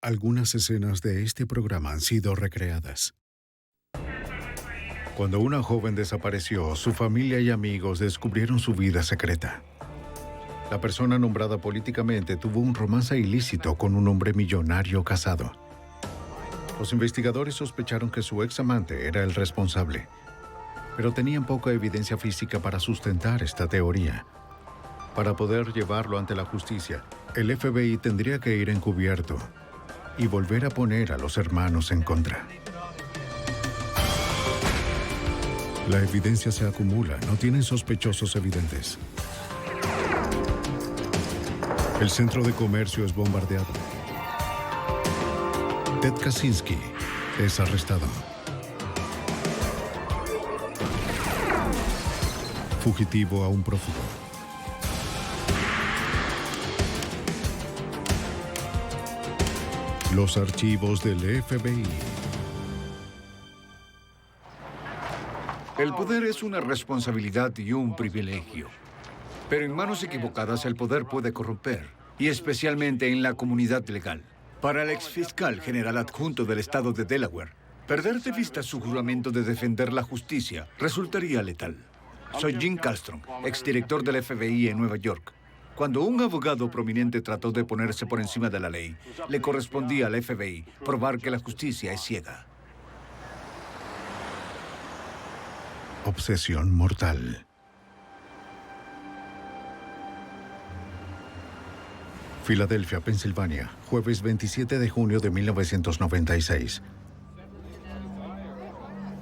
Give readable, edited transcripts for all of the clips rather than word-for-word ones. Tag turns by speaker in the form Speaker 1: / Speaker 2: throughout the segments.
Speaker 1: Algunas escenas de este programa han sido recreadas. Cuando una joven desapareció, su familia y amigos descubrieron su vida secreta. La persona nombrada políticamente tuvo un romance ilícito con un hombre millonario casado. Los investigadores sospecharon que su ex amante era el responsable, pero tenían poca evidencia física para sustentar esta teoría. Para poder llevarlo ante la justicia, el FBI tendría que ir encubierto y volver a poner a los hermanos en contra. La evidencia se acumula, no tienen sospechosos evidentes. El centro de comercio es bombardeado. Ted Kaczynski es arrestado. Fugitivo a un prófugo. Los archivos del FBI.
Speaker 2: El poder es una responsabilidad y un privilegio. Pero en manos equivocadas el poder puede corromper, y especialmente en la comunidad legal. Para el exfiscal general adjunto del estado de Delaware, perder de vista su juramento de defender la justicia resultaría letal. Soy Jim Kallstrom, exdirector del FBI en Nueva York. Cuando un abogado prominente trató de ponerse por encima de la ley, le correspondía al FBI probar que la justicia es ciega.
Speaker 1: Obsesión mortal. Filadelfia, Pensilvania, jueves 27 de junio de 1996.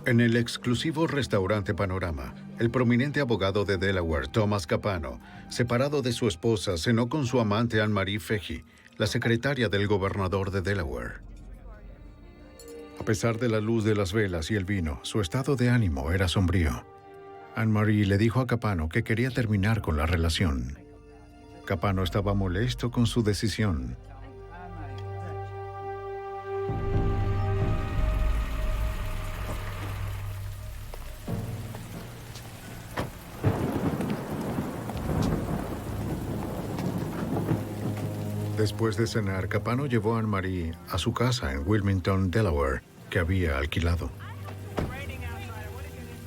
Speaker 1: En el exclusivo restaurante Panorama, el prominente abogado de Delaware, Thomas Capano, separado de su esposa, cenó con su amante Anne-Marie Fehmy, la secretaria del gobernador de Delaware. A pesar de la luz de las velas y el vino, su estado de ánimo era sombrío. Anne-Marie le dijo a Capano que quería terminar con la relación. Capano estaba molesto con su decisión. Después de cenar, Capano llevó a Anne-Marie a su casa en Wilmington, Delaware, que había alquilado.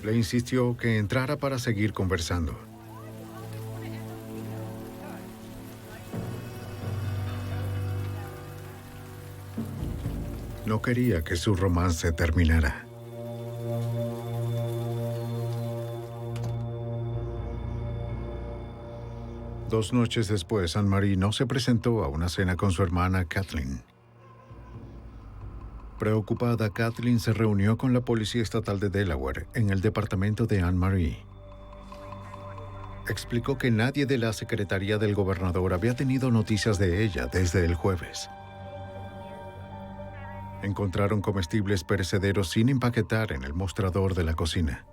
Speaker 1: Le insistió que entrara para seguir conversando. No quería que su romance terminara. Dos noches después, Anne-Marie no se presentó a una cena con su hermana Kathleen. Preocupada, Kathleen se reunió con la Policía Estatal de Delaware en el departamento de Anne-Marie. Explicó que nadie de la Secretaría del Gobernador había tenido noticias de ella desde el jueves. Encontraron comestibles perecederos sin empaquetar en el mostrador de la cocina.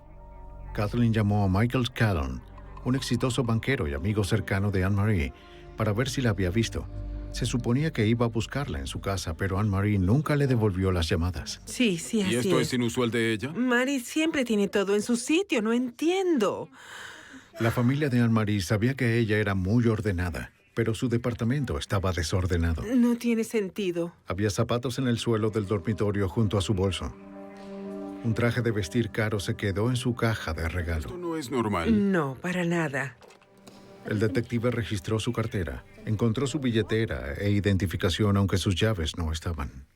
Speaker 1: Kathleen llamó a Michael Scallon, un exitoso banquero y amigo cercano de Anne-Marie, para ver si la había visto. Se suponía que iba a buscarla en su casa, pero Anne-Marie nunca le devolvió las llamadas.
Speaker 3: Sí, así es.
Speaker 4: ¿Y esto es inusual de ella?
Speaker 3: Marie siempre tiene todo en su sitio, no entiendo.
Speaker 1: La familia de Anne-Marie sabía que ella era muy ordenada, pero su departamento estaba desordenado.
Speaker 3: No tiene sentido.
Speaker 1: Había zapatos en el suelo del dormitorio junto a su bolso. Un traje de vestir caro se quedó en su caja de regalo.
Speaker 4: Esto no es normal.
Speaker 3: No, para nada.
Speaker 1: El detective registró su cartera, encontró su billetera e identificación, aunque sus llaves no estaban.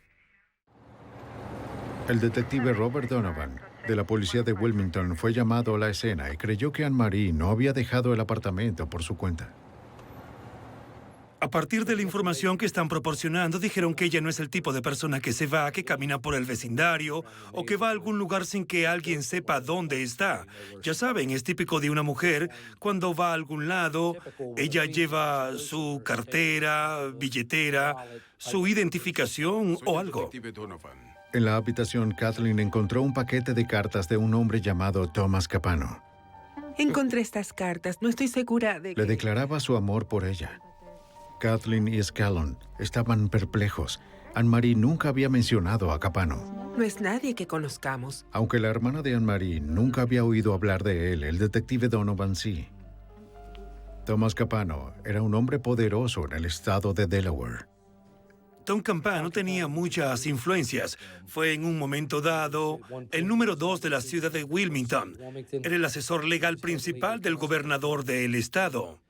Speaker 1: El detective Robert Donovan, de la policía de Wilmington, fue llamado a la escena y creyó que Anne-Marie no había dejado el apartamento por su cuenta.
Speaker 5: A partir de la información que están proporcionando, dijeron que ella no es el tipo de persona que se va, que camina por el vecindario o que va a algún lugar sin que alguien sepa dónde está. Ya saben, es típico de una mujer, cuando va a algún lado, ella lleva su cartera, billetera, su identificación o algo.
Speaker 4: Detective Donovan.
Speaker 1: En la habitación, Kathleen encontró un paquete de cartas de un hombre llamado Thomas Capano.
Speaker 3: Encontré estas cartas, no estoy segura de que...
Speaker 1: Le declaraba su amor por ella. Kathleen y Scallon estaban perplejos. Anne-Marie nunca había mencionado a Capano.
Speaker 3: No es nadie que conozcamos.
Speaker 1: Aunque la hermana de Anne-Marie nunca había oído hablar de él, el detective Donovan sí. Thomas Capano era un hombre poderoso en el estado de Delaware.
Speaker 5: Tom Campano tenía muchas influencias. Fue en un momento dado el número 2 de la ciudad de Wilmington. Era el asesor legal principal del gobernador del estado.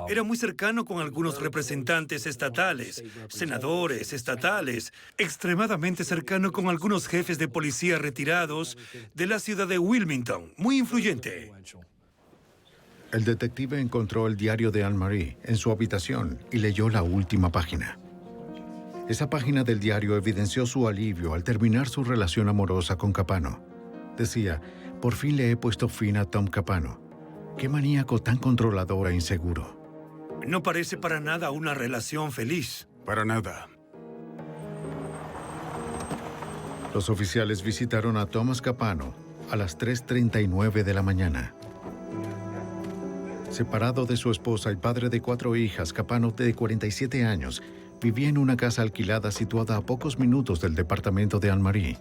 Speaker 5: Era muy cercano con algunos representantes estatales, senadores estatales, extremadamente cercano con algunos jefes de policía retirados de la ciudad de Wilmington. Muy influyente.
Speaker 1: El detective encontró el diario de Anne-Marie en su habitación y leyó la última página. Esa página del diario evidenció su alivio al terminar su relación amorosa con Capano. Decía, por fin le he puesto fin a Tom Capano. Qué maníaco tan controlador e inseguro.
Speaker 5: No parece para nada una relación feliz.
Speaker 4: Para nada.
Speaker 1: Los oficiales visitaron a Thomas Capano a las 3:39 de la mañana. Separado de su esposa y padre de 4 hijas, Capano, de 47 años, vivía en una casa alquilada situada a pocos minutos del departamento de Anne-Marie.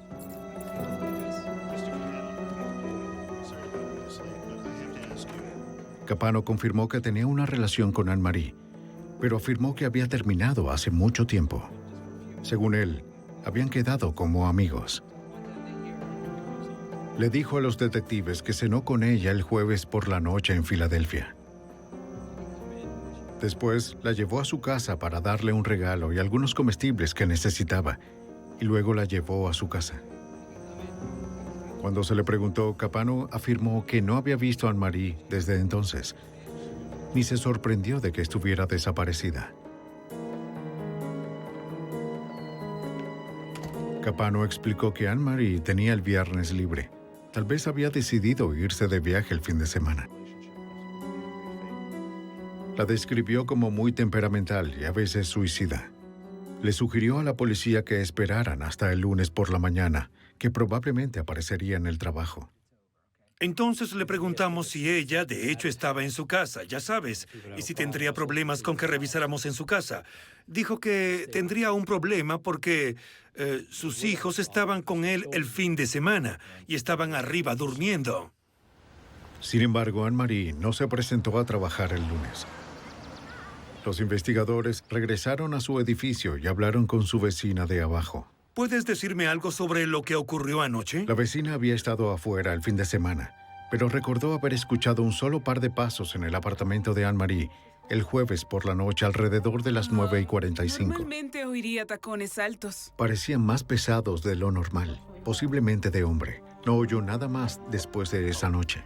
Speaker 1: Capano confirmó que tenía una relación con Anne-Marie, pero afirmó que había terminado hace mucho tiempo. Según él, habían quedado como amigos. Le dijo a los detectives que cenó con ella el jueves por la noche en Filadelfia. Después la llevó a su casa para darle un regalo y algunos comestibles que necesitaba, y luego la llevó a su casa. Cuando se le preguntó, Capano afirmó que no había visto a Anne-Marie desde entonces, ni se sorprendió de que estuviera desaparecida. Capano explicó que Anne-Marie tenía el viernes libre. Tal vez había decidido irse de viaje el fin de semana. La describió como muy temperamental y a veces suicida. Le sugirió a la policía que esperaran hasta el lunes por la mañana, que probablemente aparecería en el trabajo.
Speaker 5: Entonces le preguntamos si ella, de hecho, estaba en su casa, ya sabes, y si tendría problemas con que revisáramos en su casa. Dijo que tendría un problema porque sus hijos estaban con él el fin de semana y estaban arriba durmiendo.
Speaker 1: Sin embargo, Anne-Marie no se presentó a trabajar el lunes. Los investigadores regresaron a su edificio y hablaron con su vecina de abajo.
Speaker 5: ¿Puedes decirme algo sobre lo que ocurrió anoche?
Speaker 1: La vecina había estado afuera el fin de semana, pero recordó haber escuchado un solo par de pasos en el apartamento de Anne-Marie el jueves por la noche alrededor de las 9:45.
Speaker 6: Normalmente oiría tacones altos.
Speaker 1: Parecían más pesados de lo normal, posiblemente de hombre. No oyó nada más después de esa noche.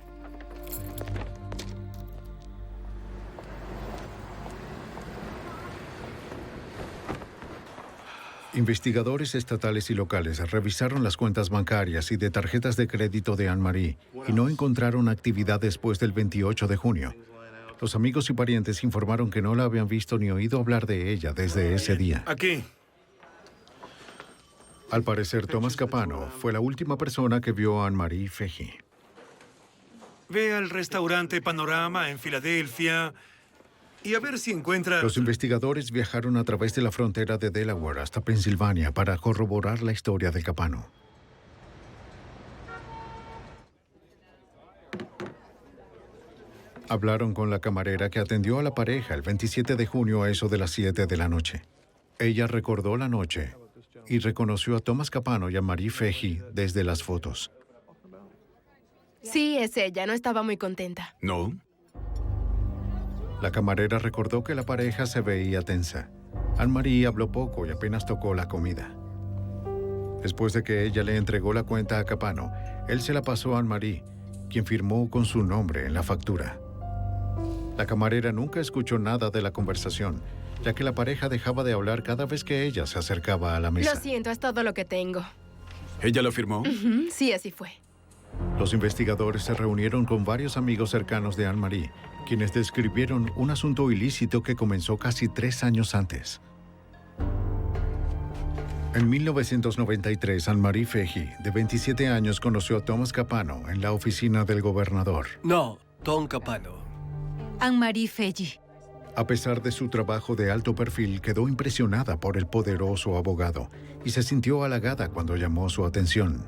Speaker 1: Investigadores estatales y locales revisaron las cuentas bancarias y de tarjetas de crédito de Anne-Marie y no encontraron actividad después del 28 de junio. Los amigos y parientes informaron que no la habían visto ni oído hablar de ella desde ese día.
Speaker 5: Aquí.
Speaker 1: Al parecer, Thomas Capano fue la última persona que vio a Anne-Marie Fahey.
Speaker 5: Ve al restaurante Panorama en Filadelfia y a ver si encuentra...
Speaker 1: Los investigadores viajaron a través de la frontera de Delaware hasta Pensilvania para corroborar la historia de Capano. Hablaron con la camarera que atendió a la pareja el 27 de junio a eso de las 7 de la noche. Ella recordó la noche y reconoció a Thomas Capano y a Marie Fahey desde las fotos.
Speaker 7: Sí, es ella. No estaba muy contenta.
Speaker 4: ¿No?
Speaker 1: La camarera recordó que la pareja se veía tensa. Anne-Marie habló poco y apenas tocó la comida. Después de que ella le entregó la cuenta a Capano, él se la pasó a Anne-Marie, quien firmó con su nombre en la factura. La camarera nunca escuchó nada de la conversación, ya que la pareja dejaba de hablar cada vez que ella se acercaba a la mesa.
Speaker 7: Lo siento, es todo lo que tengo.
Speaker 4: ¿Ella lo firmó?
Speaker 7: Sí, así fue.
Speaker 1: Los investigadores se reunieron con varios amigos cercanos de Anne-Marie, quienes describieron un asunto ilícito que comenzó casi 3 años antes. En 1993, Anne-Marie Fahey, de 27 años, conoció a Thomas Capano en la oficina del gobernador.
Speaker 8: No, Tom Capano.
Speaker 9: Anne-Marie Fahey.
Speaker 1: A pesar de su trabajo de alto perfil, quedó impresionada por el poderoso abogado y se sintió halagada cuando llamó su atención.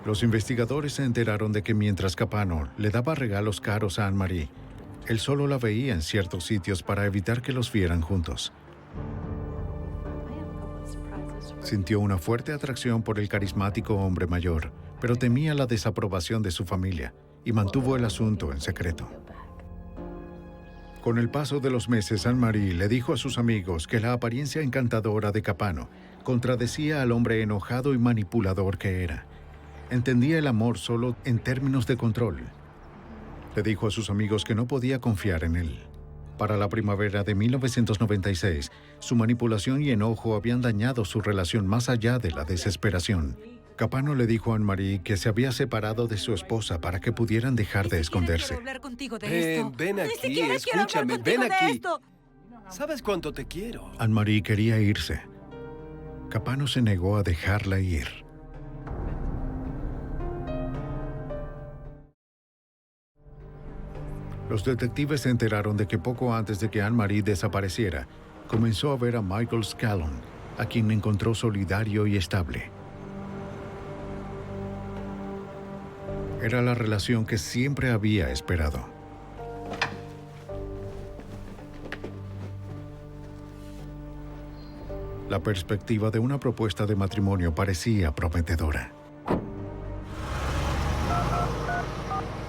Speaker 1: Los investigadores se enteraron de que mientras Capano le daba regalos caros a Anne-Marie, él solo la veía en ciertos sitios para evitar que los vieran juntos. Sintió una fuerte atracción por el carismático hombre mayor, pero temía la desaprobación de su familia y mantuvo el asunto en secreto. Con el paso de los meses, Anne-Marie le dijo a sus amigos que la apariencia encantadora de Capano contradecía al hombre enojado y manipulador que era. Entendía el amor solo en términos de control. Le dijo a sus amigos que no podía confiar en él. Para la primavera de 1996, su manipulación y enojo habían dañado su relación más allá de la desesperación. Capano le dijo a Anne-Marie que se había separado de su esposa para que pudieran dejar de esconderse.
Speaker 9: hablar contigo de esto.
Speaker 8: Ven aquí,
Speaker 9: siquiera quiero hablar
Speaker 8: escúchame,
Speaker 9: contigo
Speaker 8: ven
Speaker 9: de
Speaker 8: aquí.
Speaker 9: esto.
Speaker 8: ¿Sabes cuánto te quiero?
Speaker 1: Anne-Marie quería irse. Capano se negó a dejarla ir. Los detectives se enteraron de que poco antes de que Anne-Marie desapareciera, comenzó a ver a Michael Scallon, a quien encontró solidario y estable. Era la relación que siempre había esperado. La perspectiva de una propuesta de matrimonio parecía prometedora.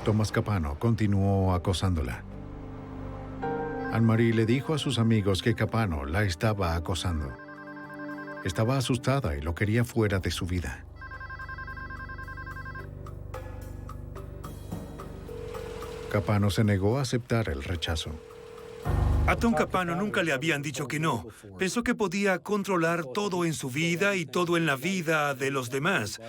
Speaker 1: Thomas Capano continuó acosándola. Anne-Marie le dijo a sus amigos que Capano la estaba acosando. Estaba asustada y lo quería fuera de su vida. Capano se negó a aceptar el rechazo.
Speaker 5: A Tom Capano nunca le habían dicho que no. Pensó que podía controlar todo en su vida y todo en la vida de los demás.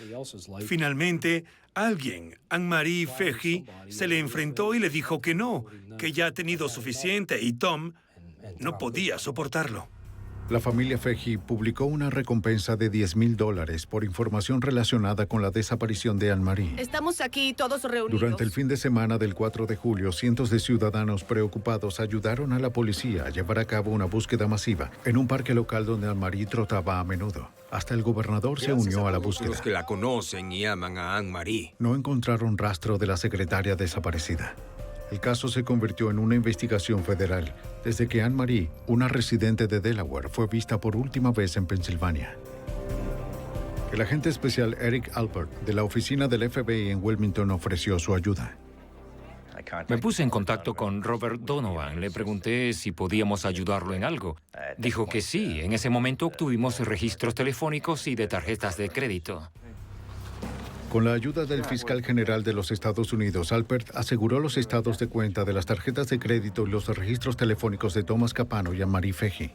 Speaker 5: Finalmente, alguien, Anne-Marie Feggi, se le enfrentó y le dijo que no, que ya ha tenido suficiente y Tom no podía soportarlo.
Speaker 1: La familia Feggi publicó una recompensa de $10,000 por información relacionada con la desaparición de Anne-Marie.
Speaker 7: Estamos aquí todos reunidos.
Speaker 1: Durante el fin de semana del 4 de julio, cientos de ciudadanos preocupados ayudaron a la policía a llevar a cabo una búsqueda masiva en un parque local donde Anne-Marie trotaba a menudo. Hasta el gobernador se unió a la búsqueda.
Speaker 10: Los que la conocen y aman a Anne-Marie.
Speaker 1: No encontraron rastro de la secretaria desaparecida. El caso se convirtió en una investigación federal desde que Anne-Marie, una residente de Delaware, fue vista por última vez en Pensilvania. El agente especial Eric Alpert de la oficina del FBI en Wilmington ofreció su ayuda.
Speaker 11: Me puse en contacto con Robert Donovan. Le pregunté si podíamos ayudarlo en algo. Dijo que sí. En ese momento obtuvimos registros telefónicos y de tarjetas de crédito.
Speaker 1: Con la ayuda del fiscal general de los Estados Unidos, Alpert aseguró los estados de cuenta de las tarjetas de crédito y los registros telefónicos de Thomas Capano y Anne-Marie Feggi.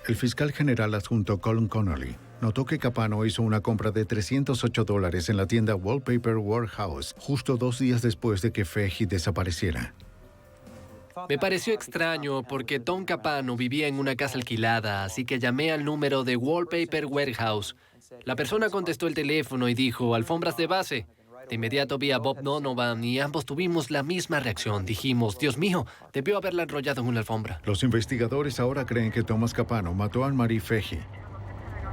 Speaker 1: El fiscal general adjunto Colin Connolly notó que Capano hizo una compra de $308 en la tienda Wallpaper Warehouse justo 2 días después de que Feggi desapareciera.
Speaker 12: Me pareció extraño porque Tom Capano vivía en una casa alquilada, así que llamé al número de Wallpaper Warehouse. La persona contestó el teléfono y dijo, alfombras de base. De inmediato vi a Bob Donovan y ambos tuvimos la misma reacción. Dijimos, Dios mío, debió haberla enrollado en una alfombra.
Speaker 1: Los investigadores ahora creen que Thomas Capano mató a Anne-Marie Feggi,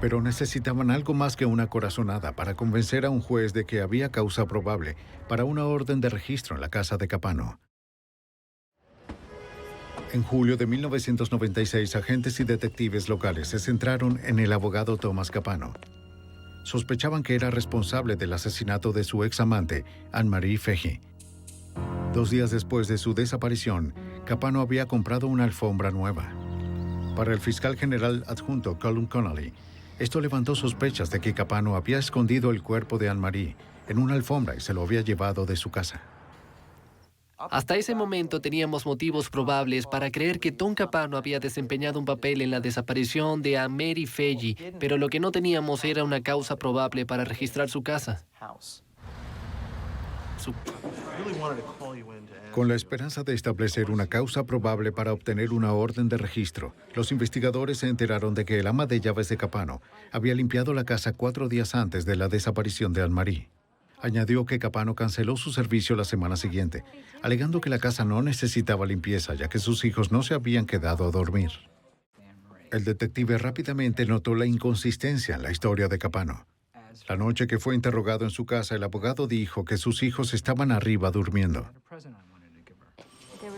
Speaker 1: pero necesitaban algo más que una corazonada para convencer a un juez de que había causa probable para una orden de registro en la casa de Capano. En julio de 1996, agentes y detectives locales se centraron en el abogado Thomas Capano. Sospechaban que era responsable del asesinato de su ex-amante, Anne-Marie Feggi. 2 días después de su desaparición, Capano había comprado una alfombra nueva. Para el fiscal general adjunto Colin Connolly, esto levantó sospechas de que Capano había escondido el cuerpo de Anne-Marie en una alfombra y se lo había llevado de su casa.
Speaker 12: Hasta ese momento teníamos motivos probables para creer que Tom Capano había desempeñado un papel en la desaparición de Anne-Marie Feggi, pero lo que no teníamos era una causa probable para registrar su casa.
Speaker 1: Con la esperanza de establecer una causa probable para obtener una orden de registro, los investigadores se enteraron de que el ama de llaves de Capano había limpiado la casa 4 días antes de la desaparición de Anne-Marie. Añadió que Capano canceló su servicio la semana siguiente, alegando que la casa no necesitaba limpieza, ya que sus hijos no se habían quedado a dormir. El detective rápidamente notó la inconsistencia en la historia de Capano. La noche que fue interrogado en su casa, el abogado dijo que sus hijos estaban arriba durmiendo.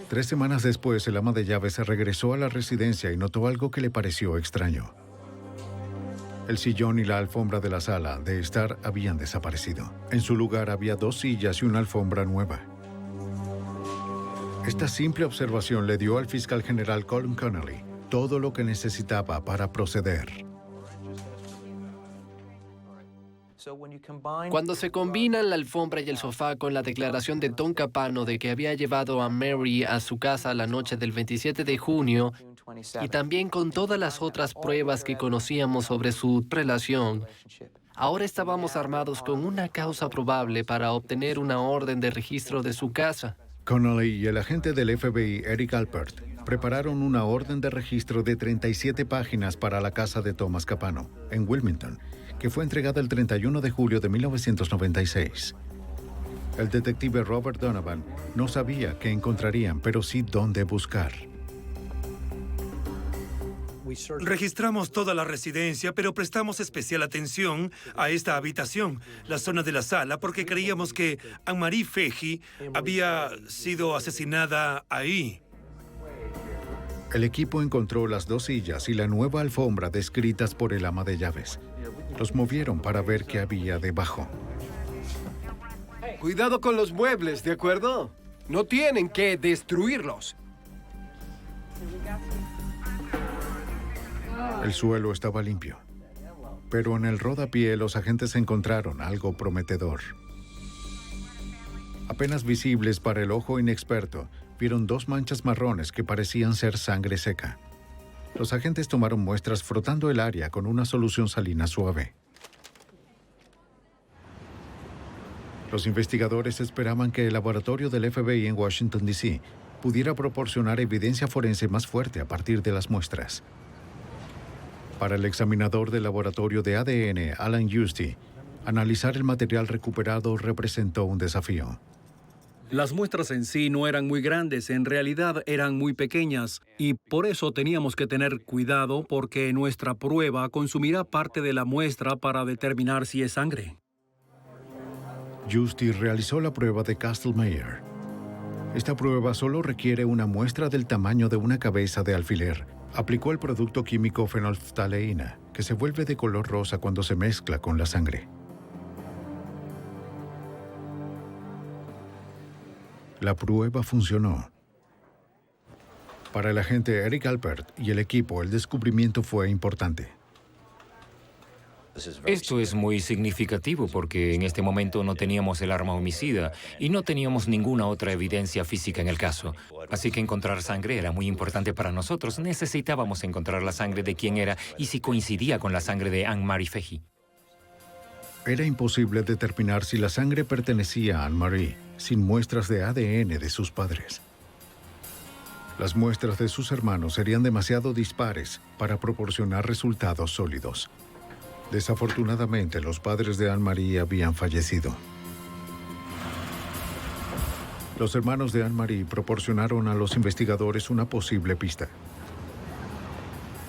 Speaker 1: 3 semanas después, el ama de llaves regresó a la residencia y notó algo que le pareció extraño. El sillón y la alfombra de la sala de estar habían desaparecido. En su lugar había 2 sillas y una alfombra nueva. Esta simple observación le dio al fiscal general Colin Connolly todo lo que necesitaba para proceder.
Speaker 12: Cuando se combinan la alfombra y el sofá con la declaración de Don Capano de que había llevado a Mary a su casa la noche del 27 de junio, y también con todas las otras pruebas que conocíamos sobre su relación, ahora estábamos armados con una causa probable para obtener una orden de registro de su casa.
Speaker 1: Connolly y el agente del FBI, Eric Alpert, prepararon una orden de registro de 37 páginas para la casa de Thomas Capano, en Wilmington, que fue entregada el 31 de julio de 1996. El detective Robert Donovan no sabía qué encontrarían, pero sí dónde buscar.
Speaker 5: Registramos toda la residencia, pero prestamos especial atención a esta habitación, la zona de la sala, porque creíamos que Anne-Marie Fahey había sido asesinada ahí.
Speaker 1: El equipo encontró las 2 sillas y la nueva alfombra descritas por el ama de llaves. Los movieron para ver qué había debajo.
Speaker 8: Cuidado con los muebles, ¿de acuerdo? No tienen que destruirlos.
Speaker 1: El suelo estaba limpio, pero en el rodapié los agentes encontraron algo prometedor. Apenas visibles para el ojo inexperto, vieron 2 manchas marrones que parecían ser sangre seca. Los agentes tomaron muestras frotando el área con una solución salina suave. Los investigadores esperaban que el laboratorio del FBI en Washington, D.C. pudiera proporcionar evidencia forense más fuerte a partir de las muestras. Para el examinador del laboratorio de ADN, Alan Justy, analizar el material recuperado representó un desafío.
Speaker 13: Las muestras en sí no eran muy grandes, en realidad eran muy pequeñas, y por eso teníamos que tener cuidado porque nuestra prueba consumirá parte de la muestra para determinar si es sangre.
Speaker 1: Justy realizó la prueba de Castle-Meyer. Esta prueba solo requiere una muestra del tamaño de una cabeza de alfiler. Aplicó el producto químico fenolftaleína, que se vuelve de color rosa cuando se mezcla con la sangre. La prueba funcionó. Para el agente Eric Alpert y el equipo, el descubrimiento fue importante.
Speaker 11: Esto es muy significativo porque en este momento no teníamos el arma homicida y no teníamos ninguna otra evidencia física en el caso. Así que encontrar sangre era muy importante para nosotros. Necesitábamos encontrar la sangre de quién era y si coincidía con la sangre de Anne-Marie Fahey.
Speaker 1: Era imposible determinar si la sangre pertenecía a Anne-Marie sin muestras de ADN de sus padres. Las muestras de sus hermanos serían demasiado dispares para proporcionar resultados sólidos. Desafortunadamente, los padres de Anne-Marie habían fallecido. Los hermanos de Anne-Marie proporcionaron a los investigadores una posible pista.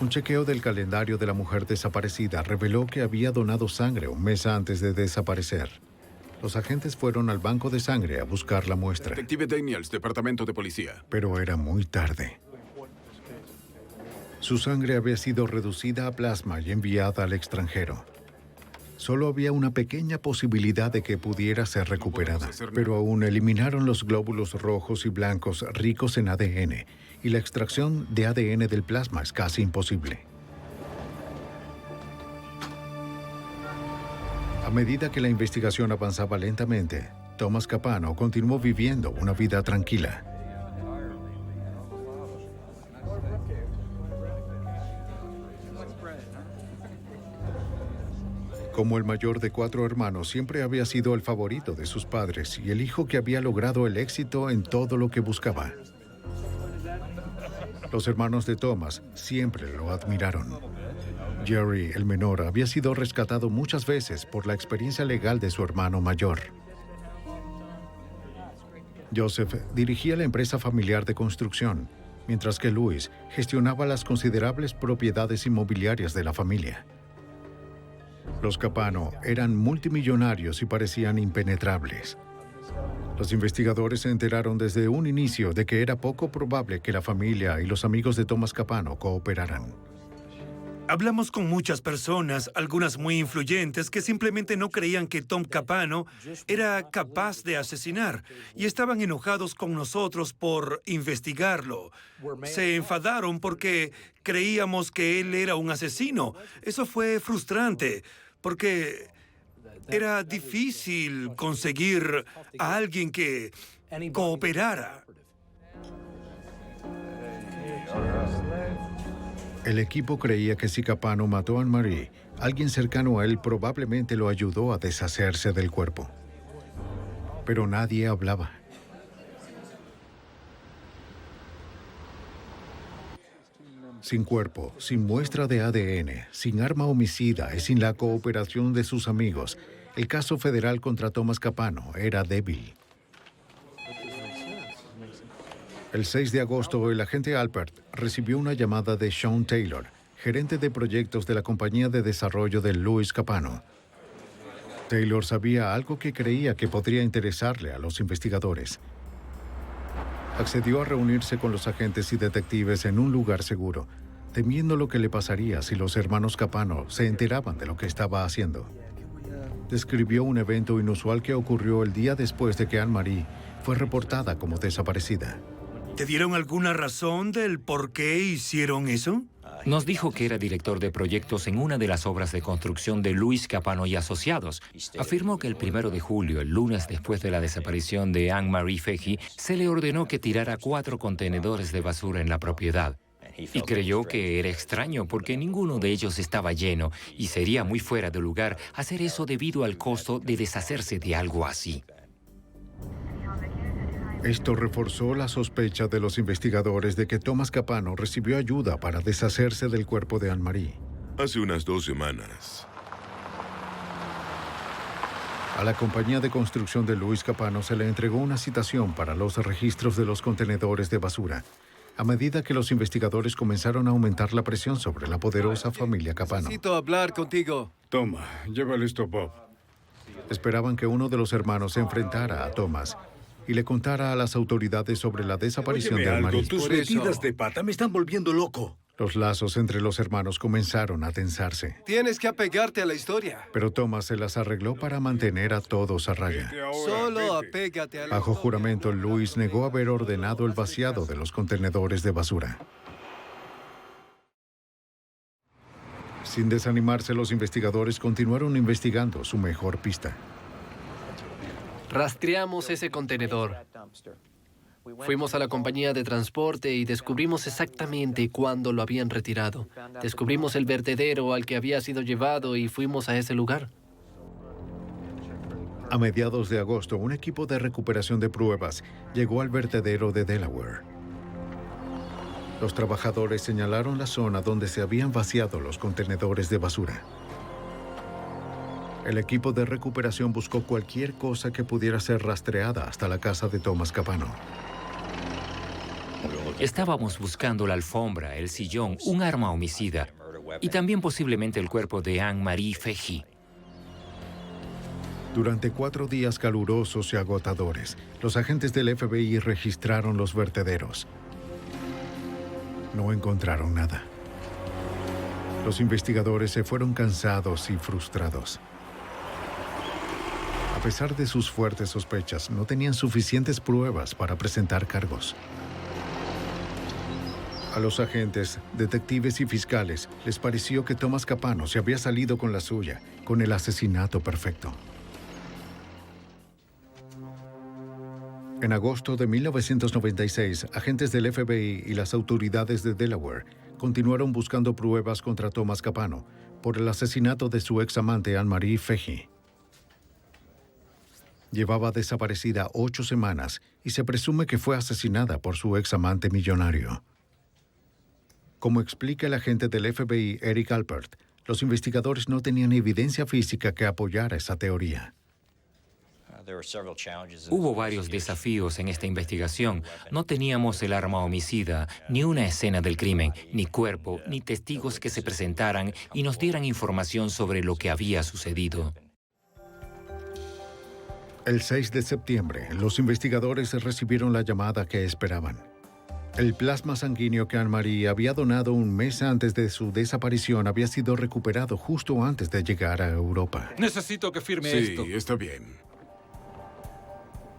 Speaker 1: Un chequeo del calendario de la mujer desaparecida reveló que había donado sangre un mes antes de desaparecer. Los agentes fueron al banco de sangre a buscar la muestra.
Speaker 4: Detective Daniels, Departamento de Policía.
Speaker 1: Pero era muy tarde. Su sangre había sido reducida a plasma y enviada al extranjero. Solo había una pequeña posibilidad de que pudiera ser recuperada, pero aún eliminaron los glóbulos rojos y blancos ricos en ADN, y la extracción de ADN del plasma es casi imposible. A medida que la investigación avanzaba lentamente, Thomas Capano continuó viviendo una vida tranquila. Como el mayor de 4 hermanos, siempre había sido el favorito de sus padres y el hijo que había logrado el éxito en todo lo que buscaba. Los hermanos de Thomas siempre lo admiraron. Jerry, el menor, había sido rescatado muchas veces por la experiencia legal de su hermano mayor. Joseph dirigía la empresa familiar de construcción, mientras que Louis gestionaba las considerables propiedades inmobiliarias de la familia. Los Capano eran multimillonarios y parecían impenetrables. Los investigadores se enteraron desde un inicio de que era poco probable que la familia y los amigos de Thomas Capano cooperaran.
Speaker 5: Hablamos con muchas personas, algunas muy influyentes, que simplemente no creían que Tom Capano era capaz de asesinar y estaban enojados con nosotros por investigarlo. Se enfadaron porque creíamos que él era un asesino. Eso fue frustrante porque era difícil conseguir a alguien que cooperara.
Speaker 1: El equipo creía que si Capano mató a Anne-Marie, alguien cercano a él probablemente lo ayudó a deshacerse del cuerpo. Pero nadie hablaba. Sin cuerpo, sin muestra de ADN, sin arma homicida y sin la cooperación de sus amigos, el caso federal contra Thomas Capano era débil. El 6 de agosto, el agente Alpert recibió una llamada de Sean Taylor, gerente de proyectos de la compañía de desarrollo de Louis Capano. Taylor sabía algo que creía que podría interesarle a los investigadores. Accedió a reunirse con los agentes y detectives en un lugar seguro, temiendo lo que le pasaría si los hermanos Capano se enteraban de lo que estaba haciendo. Describió un evento inusual que ocurrió el día después de que Anne-Marie fue reportada como desaparecida.
Speaker 5: ¿Te dieron alguna razón del por qué hicieron eso?
Speaker 11: Nos dijo que era director de proyectos en una de las obras de construcción de Louis Capano y Asociados. Afirmó que el 1 de julio, el lunes después de la desaparición de Anne-Marie Fahey, se le ordenó que tirara 4 contenedores de basura en la propiedad. Y creyó que era extraño porque ninguno de ellos estaba lleno y sería muy fuera de lugar hacer eso debido al costo de deshacerse de algo así.
Speaker 1: Esto reforzó la sospecha de los investigadores de que Thomas Capano recibió ayuda para deshacerse del cuerpo de Anne-Marie.
Speaker 4: Hace unas 2 semanas.
Speaker 1: A la compañía de construcción de Louis Capano se le entregó una citación para los registros de los contenedores de basura, a medida que los investigadores comenzaron a aumentar la presión sobre la poderosa familia Capano.
Speaker 8: Necesito hablar contigo.
Speaker 1: Toma, llévale esto, Bob. Esperaban que uno de los hermanos se enfrentara a Thomas y le contara a las autoridades sobre la desaparición de Anne-Marie.
Speaker 14: Tus metidas de pata me están volviendo loco.
Speaker 1: Los lazos entre los hermanos comenzaron a tensarse.
Speaker 8: Tienes que apegarte a la historia.
Speaker 1: Pero Thomas se las arregló para mantener a todos a raya.
Speaker 8: Solo apégate a la
Speaker 1: Bajo juramento, Louis negó haber ordenado el vaciado de los contenedores de basura. Sin desanimarse, los investigadores continuaron investigando su mejor pista.
Speaker 12: Rastreamos ese contenedor. Fuimos a la compañía de transporte y descubrimos exactamente cuándo lo habían retirado. Descubrimos el vertedero al que había sido llevado y fuimos a ese lugar.
Speaker 1: A mediados de agosto, un equipo de recuperación de pruebas llegó al vertedero de Delaware. Los trabajadores señalaron la zona donde se habían vaciado los contenedores de basura. El equipo de recuperación buscó cualquier cosa que pudiera ser rastreada hasta la casa de Thomas Capano.
Speaker 11: Estábamos buscando la alfombra, el sillón, un arma homicida y también posiblemente el cuerpo de Anne-Marie Fahey.
Speaker 1: Durante 4 días calurosos y agotadores, los agentes del FBI registraron los vertederos. No encontraron nada. Los investigadores se fueron cansados y frustrados. A pesar de sus fuertes sospechas, no tenían suficientes pruebas para presentar cargos. A los agentes, detectives y fiscales les pareció que Thomas Capano se había salido con la suya, con el asesinato perfecto. En agosto de 1996, agentes del FBI y las autoridades de Delaware continuaron buscando pruebas contra Thomas Capano por el asesinato de su examante Anne-Marie Fahey. Llevaba desaparecida 8 semanas y se presume que fue asesinada por su examante millonario. Como explica el agente del FBI, Eric Alpert, los investigadores no tenían evidencia física que apoyara esa teoría.
Speaker 11: Hubo varios desafíos en esta investigación. No teníamos el arma homicida, ni una escena del crimen, ni cuerpo, ni testigos que se presentaran y nos dieran información sobre lo que había sucedido.
Speaker 1: El 6 de septiembre, los investigadores recibieron la llamada que esperaban. El plasma sanguíneo que Anne-Marie había donado un mes antes de su desaparición había sido recuperado justo antes de llegar a Europa.
Speaker 15: Necesito que firme esto.
Speaker 4: Sí, está bien.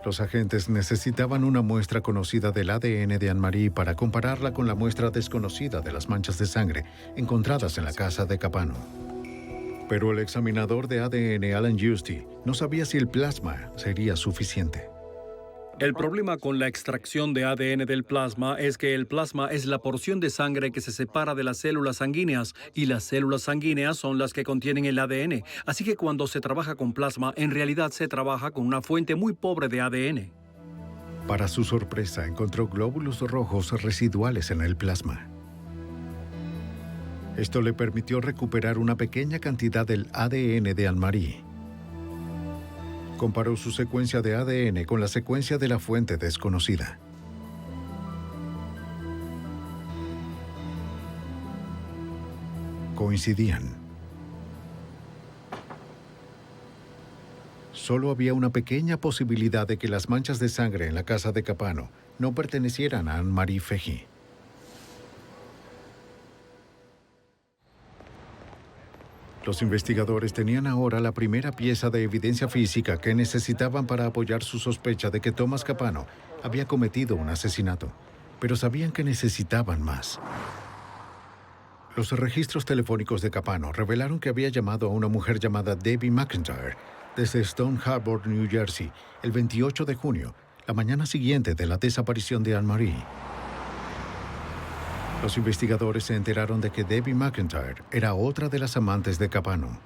Speaker 1: Los agentes necesitaban una muestra conocida del ADN de Anne-Marie para compararla con la muestra desconocida de las manchas de sangre encontradas en la casa de Capano. Pero el examinador de ADN, Alan Giusti, no sabía si el plasma sería suficiente.
Speaker 13: El problema con la extracción de ADN del plasma es que el plasma es la porción de sangre que se separa de las células sanguíneas y las células sanguíneas son las que contienen el ADN. Así que cuando se trabaja con plasma, en realidad se trabaja con una fuente muy pobre de ADN.
Speaker 1: Para su sorpresa, encontró glóbulos rojos residuales en el plasma. Esto le permitió recuperar una pequeña cantidad del ADN de Anne-Marie. Comparó su secuencia de ADN con la secuencia de la fuente desconocida. Coincidían. Solo había una pequeña posibilidad de que las manchas de sangre en la casa de Capano no pertenecieran a Anne-Marie Fehí. Los investigadores tenían ahora la primera pieza de evidencia física que necesitaban para apoyar su sospecha de que Thomas Capano había cometido un asesinato, pero sabían que necesitaban más. Los registros telefónicos de Capano revelaron que había llamado a una mujer llamada Debbie McIntyre desde Stone Harbor, New Jersey, el 28 de junio, la mañana siguiente de la desaparición de Anne-Marie. Los investigadores se enteraron de que Debbie McIntyre era otra de las amantes de Capano.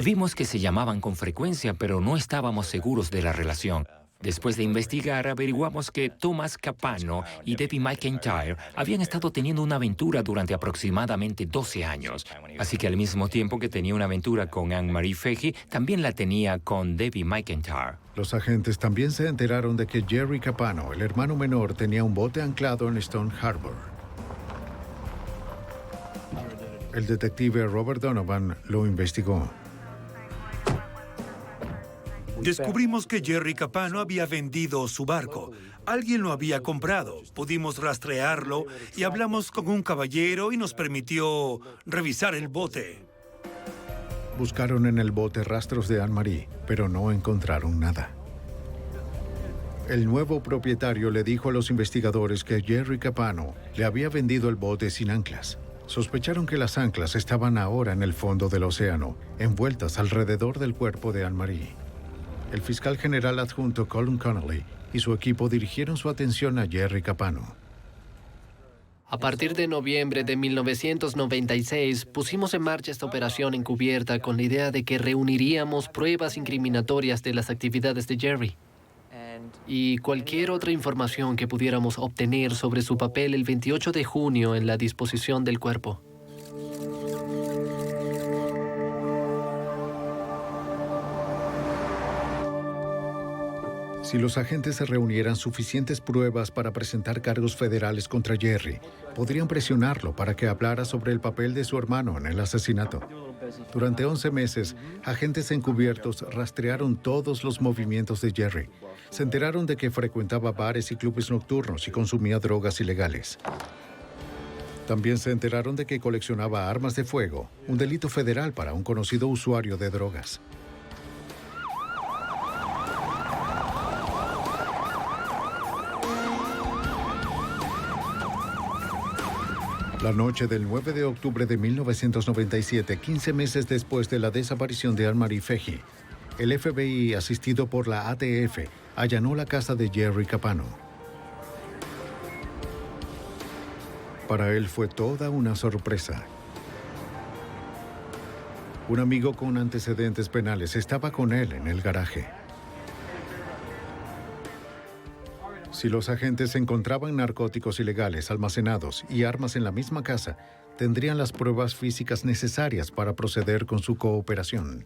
Speaker 11: Vimos que se llamaban con frecuencia, pero no estábamos seguros de la relación. Después de investigar, averiguamos que Thomas Capano y Debbie McIntyre habían estado teniendo una aventura durante aproximadamente 12 años. Así que al mismo tiempo que tenía una aventura con Anne-Marie Fehí, también la tenía con Debbie McIntyre.
Speaker 1: Los agentes también se enteraron de que Jerry Capano, el hermano menor, tenía un bote anclado en Stone Harbor. El detective Robert Donovan lo investigó.
Speaker 5: Descubrimos que Jerry Capano había vendido su barco. Alguien lo había comprado. Pudimos rastrearlo y hablamos con un caballero y nos permitió revisar el bote.
Speaker 1: Buscaron en el bote rastros de Anne-Marie, pero no encontraron nada. El nuevo propietario le dijo a los investigadores que Jerry Capano le había vendido el bote sin anclas. Sospecharon que las anclas estaban ahora en el fondo del océano, envueltas alrededor del cuerpo de Anne-Marie. El fiscal general adjunto Colin Connolly y su equipo dirigieron su atención a Jerry Capano.
Speaker 12: A partir de noviembre de 1996, pusimos en marcha esta operación encubierta con la idea de que reuniríamos pruebas incriminatorias de las actividades de Jerry y cualquier otra información que pudiéramos obtener sobre su papel el 28 de junio en la disposición del cuerpo.
Speaker 1: Si los agentes se reunieran suficientes pruebas para presentar cargos federales contra Jerry, podrían presionarlo para que hablara sobre el papel de su hermano en el asesinato. Durante 11 meses, agentes encubiertos rastrearon todos los movimientos de Jerry. Se enteraron de que frecuentaba bares y clubes nocturnos y consumía drogas ilegales. También se enteraron de que coleccionaba armas de fuego, un delito federal para un conocido usuario de drogas. La noche del 9 de octubre de 1997, 15 meses después de la desaparición de Anne-Marie Fehí, el FBI, asistido por la ATF, allanó la casa de Jerry Capano. Para él fue toda una sorpresa. Un amigo con antecedentes penales estaba con él en el garaje. Si los agentes encontraban narcóticos ilegales almacenados y armas en la misma casa, tendrían las pruebas físicas necesarias para proceder con su cooperación.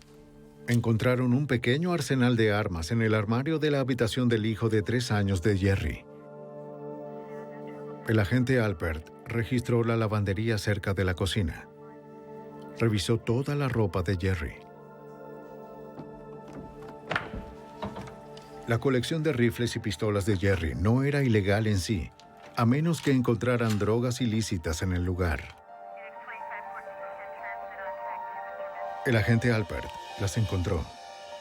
Speaker 1: Encontraron un pequeño arsenal de armas en el armario de la habitación del hijo de 3 años de Jerry. El agente Alpert registró la lavandería cerca de la cocina. Revisó toda la ropa de Jerry. La colección de rifles y pistolas de Jerry no era ilegal en sí, a menos que encontraran drogas ilícitas en el lugar. El agente Alpert las encontró.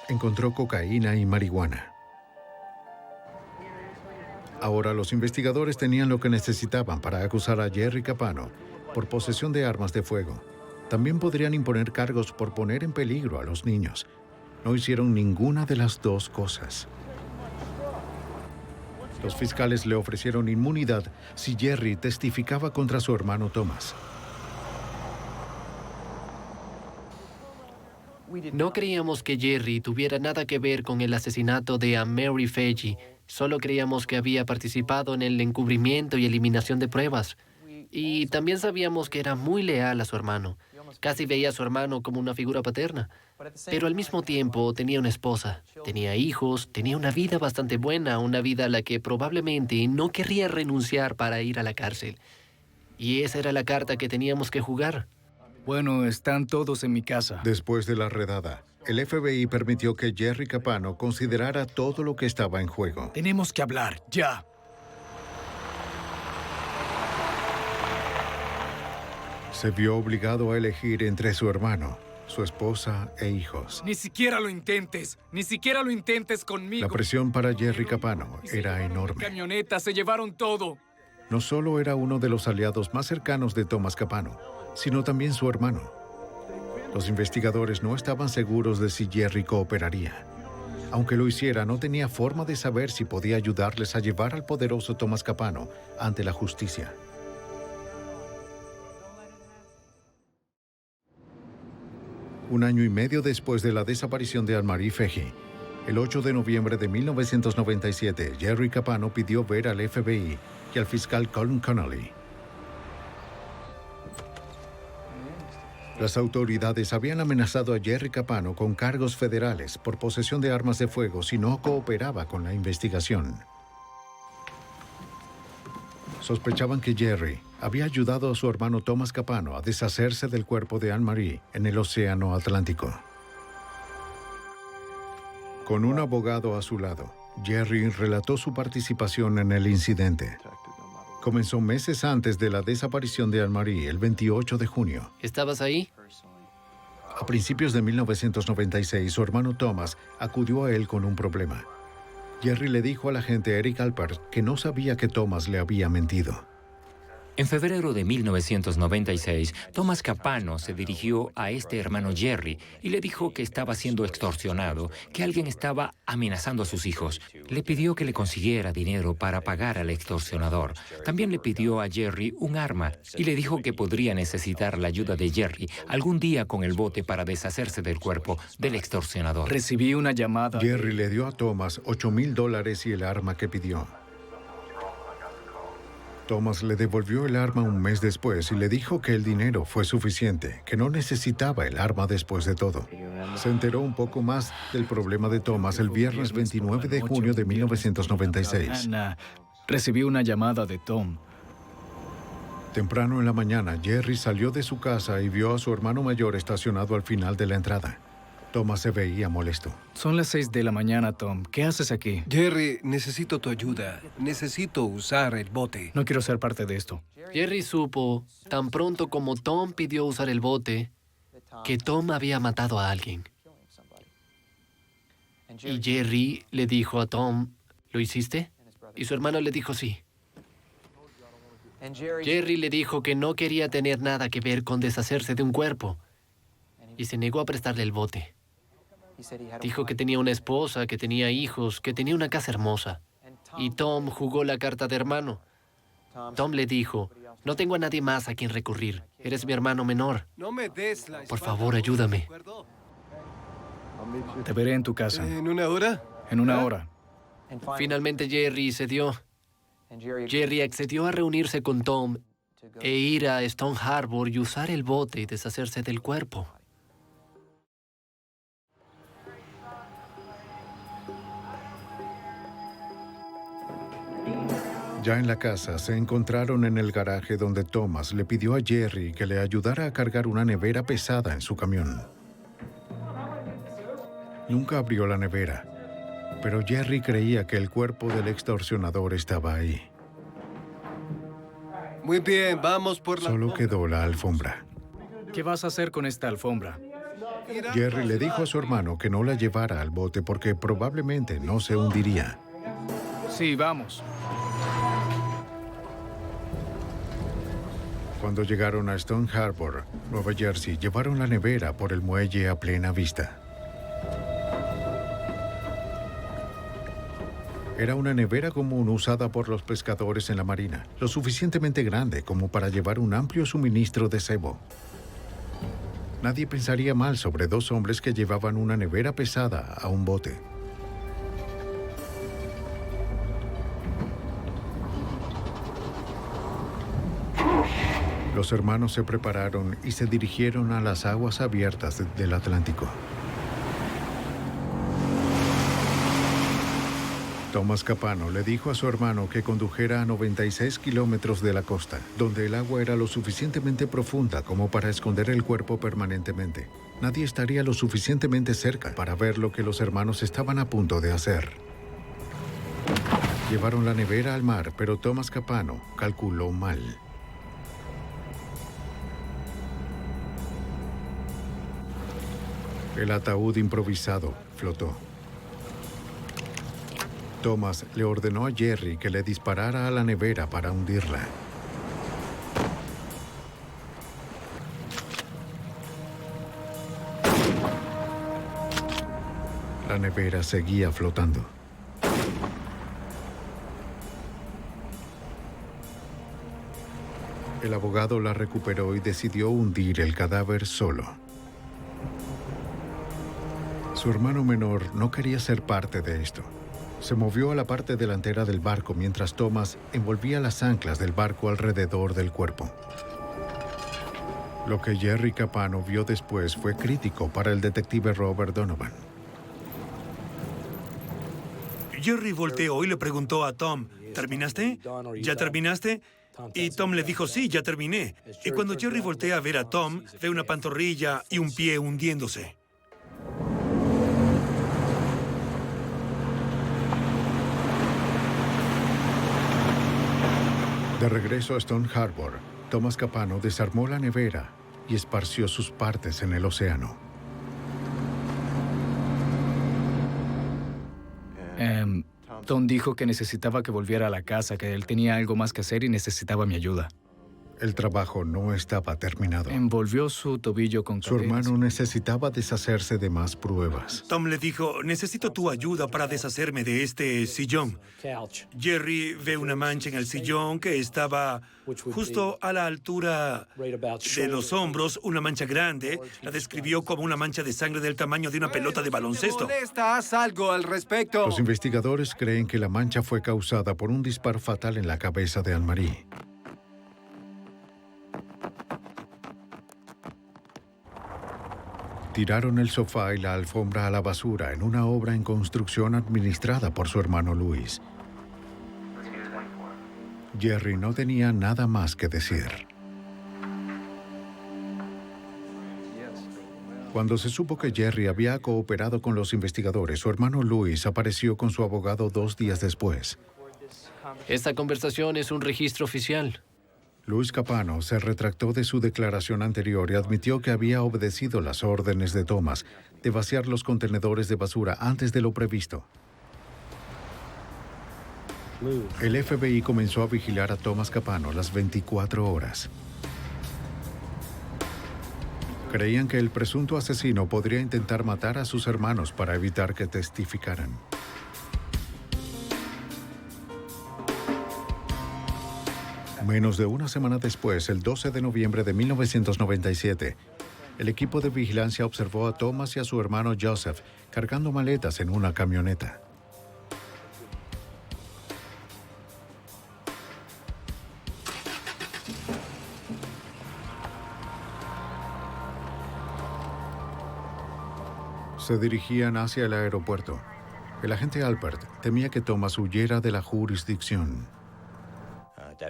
Speaker 1: Encontró cocaína y marihuana. Ahora los investigadores tenían lo que necesitaban para acusar a Jerry Capano por posesión de armas de fuego. También podrían imponer cargos por poner en peligro a los niños. No hicieron ninguna de las dos cosas. Los fiscales le ofrecieron inmunidad si Jerry testificaba contra su hermano Thomas.
Speaker 12: No creíamos que Jerry tuviera nada que ver con el asesinato de Mary Faggi. Solo creíamos que había participado en el encubrimiento y eliminación de pruebas. Y también sabíamos que era muy leal a su hermano. Casi veía a su hermano como una figura paterna. Pero al mismo tiempo tenía una esposa, tenía hijos, tenía una vida bastante buena, una vida a la que probablemente no querría renunciar para ir a la cárcel. Y esa era la carta que teníamos que jugar.
Speaker 15: Bueno, están todos en mi casa.
Speaker 1: Después de la redada, el FBI permitió que Jerry Capano considerara todo lo que estaba en juego.
Speaker 15: Tenemos que hablar, ya.
Speaker 1: Se vio obligado a elegir entre su hermano, su esposa e hijos.
Speaker 15: Ni siquiera lo intentes. Ni siquiera lo intentes conmigo.
Speaker 1: La presión para Jerry Capano era enorme.
Speaker 15: Camionetas se llevaron todo.
Speaker 1: No solo era uno de los aliados más cercanos de Thomas Capano, sino también su hermano. Los investigadores no estaban seguros de si Jerry cooperaría. Aunque lo hiciera, no tenía forma de saber si podía ayudarles a llevar al poderoso Thomas Capano ante la justicia. Un año y medio después de la desaparición de Anne-Marie Faggi, el 8 de noviembre de 1997, Jerry Capano pidió ver al FBI y al fiscal Colin Connolly. Las autoridades habían amenazado a Jerry Capano con cargos federales por posesión de armas de fuego si no cooperaba con la investigación. Sospechaban que Jerry había ayudado a su hermano Thomas Capano a deshacerse del cuerpo de Anne-Marie en el Océano Atlántico. Con un abogado a su lado, Jerry relató su participación en el incidente. Comenzó meses antes de la desaparición de Anne-Marie, el 28 de junio.
Speaker 12: ¿Estabas ahí?
Speaker 1: A principios de 1996, su hermano Thomas acudió a él con un problema. Jerry le dijo al agente Eric Alpert que no sabía que Thomas le había mentido.
Speaker 11: En febrero de 1996, Thomas Capano se dirigió a este hermano Jerry y le dijo que estaba siendo extorsionado, que alguien estaba amenazando a sus hijos. Le pidió que le consiguiera dinero para pagar al extorsionador. También le pidió a Jerry un arma y le dijo que podría necesitar la ayuda de Jerry algún día con el bote para deshacerse del cuerpo del extorsionador.
Speaker 15: Recibí una llamada.
Speaker 1: Jerry le dio a Thomas $8,000 y el arma que pidió. Thomas le devolvió el arma un mes después y le dijo que el dinero fue suficiente, que no necesitaba el arma después de todo. Se enteró un poco más del problema de Thomas el viernes 29 de junio de 1996.
Speaker 15: Recibí una llamada de Tom.
Speaker 1: Temprano en la mañana, Jerry salió de su casa y vio a su hermano mayor estacionado al final de la entrada. Thomas se veía molesto.
Speaker 15: Son las 6 de la mañana, Tom. ¿Qué haces aquí?
Speaker 8: Jerry, necesito tu ayuda. Necesito usar el bote.
Speaker 15: No quiero ser parte de esto.
Speaker 12: Jerry supo, tan pronto como Tom pidió usar el bote, que Tom había matado a alguien. Y Jerry le dijo a Tom, ¿lo hiciste? Y su hermano le dijo sí. Jerry le dijo que no quería tener nada que ver con deshacerse de un cuerpo y se negó a prestarle el bote. Dijo que tenía una esposa, que tenía hijos, que tenía una casa hermosa. Y Tom jugó la carta de hermano. Tom le dijo, no tengo a nadie más a quien recurrir. Eres mi hermano menor. Por favor, ayúdame.
Speaker 15: Te veré en tu casa.
Speaker 8: ¿En una hora?
Speaker 15: En una hora.
Speaker 12: Finalmente Jerry cedió. Jerry accedió a reunirse con Tom e ir a Stone Harbor y usar el bote y deshacerse del cuerpo.
Speaker 1: Ya en la casa, se encontraron en el garaje donde Thomas le pidió a Jerry que le ayudara a cargar una nevera pesada en su camión. Nunca abrió la nevera, pero Jerry creía que el cuerpo del extorsionador estaba ahí.
Speaker 8: Muy bien, vamos por la...
Speaker 1: Solo quedó la alfombra.
Speaker 15: ¿Qué vas a hacer con esta alfombra?
Speaker 1: Jerry le dijo a su hermano que no la llevara al bote porque probablemente no se hundiría.
Speaker 15: Sí, vamos.
Speaker 1: Cuando llegaron a Stone Harbor, Nueva Jersey, llevaron la nevera por el muelle a plena vista. Era una nevera común usada por los pescadores en la marina, lo suficientemente grande como para llevar un amplio suministro de cebo. Nadie pensaría mal sobre dos hombres que llevaban una nevera pesada a un bote. Los hermanos se prepararon y se dirigieron a las aguas abiertas del Atlántico. Thomas Capano le dijo a su hermano que condujera a 96 kilómetros de la costa, donde el agua era lo suficientemente profunda como para esconder el cuerpo permanentemente. Nadie estaría lo suficientemente cerca para ver lo que los hermanos estaban a punto de hacer. Llevaron la nevera al mar, pero Thomas Capano calculó mal. El ataúd improvisado flotó. Thomas le ordenó a Jerry que le disparara a la nevera para hundirla. La nevera seguía flotando. El abogado la recuperó y decidió hundir el cadáver solo. Su hermano menor no quería ser parte de esto. Se movió a la parte delantera del barco mientras Thomas envolvía las anclas del barco alrededor del cuerpo. Lo que Jerry Capano vio después fue crítico para el detective Robert Donovan.
Speaker 5: Jerry volteó y le preguntó a Tom, ¿terminaste? ¿Ya terminaste? Y Tom le dijo, sí, ya terminé. Y cuando Jerry voltea a ver a Tom, ve una pantorrilla y un pie hundiéndose.
Speaker 1: De regreso a Stone Harbor, Thomas Capano desarmó la nevera y esparció sus partes en el océano.
Speaker 15: Tom dijo que necesitaba que volviera a la casa, que él tenía algo más que hacer y necesitaba mi ayuda.
Speaker 1: El trabajo no estaba terminado.
Speaker 15: Envolvió su tobillo con
Speaker 1: Su
Speaker 15: cadenas.
Speaker 1: hermano necesitaba deshacerse de más pruebas.
Speaker 5: Tom le dijo, necesito tu ayuda para deshacerme de este sillón. Jerry ve una mancha en el sillón que estaba justo a la altura de los hombros, una mancha grande. La describió como una mancha de sangre del tamaño de una pelota de baloncesto.
Speaker 8: Haz algo al respecto.
Speaker 1: Los investigadores creen que la mancha fue causada por un disparo fatal en la cabeza de Anne-Marie. Tiraron el sofá y la alfombra a la basura en una obra en construcción administrada por su hermano Luis. Jerry no tenía nada más que decir. Cuando se supo que Jerry había cooperado con los investigadores, su hermano Luis apareció con su abogado 2 días después.
Speaker 12: Esta conversación es un registro oficial.
Speaker 1: Luis Capano se retractó de su declaración anterior y admitió que había obedecido las órdenes de Thomas de vaciar los contenedores de basura antes de lo previsto. El FBI comenzó a vigilar a Thomas Capano las 24 horas. Creían que el presunto asesino podría intentar matar a sus hermanos para evitar que testificaran. Menos de una semana después, el 12 de noviembre de 1997, el equipo de vigilancia observó a Thomas y a su hermano Joseph cargando maletas en una camioneta. Se dirigían hacia el aeropuerto. El agente Alpert temía que Thomas huyera de la jurisdicción.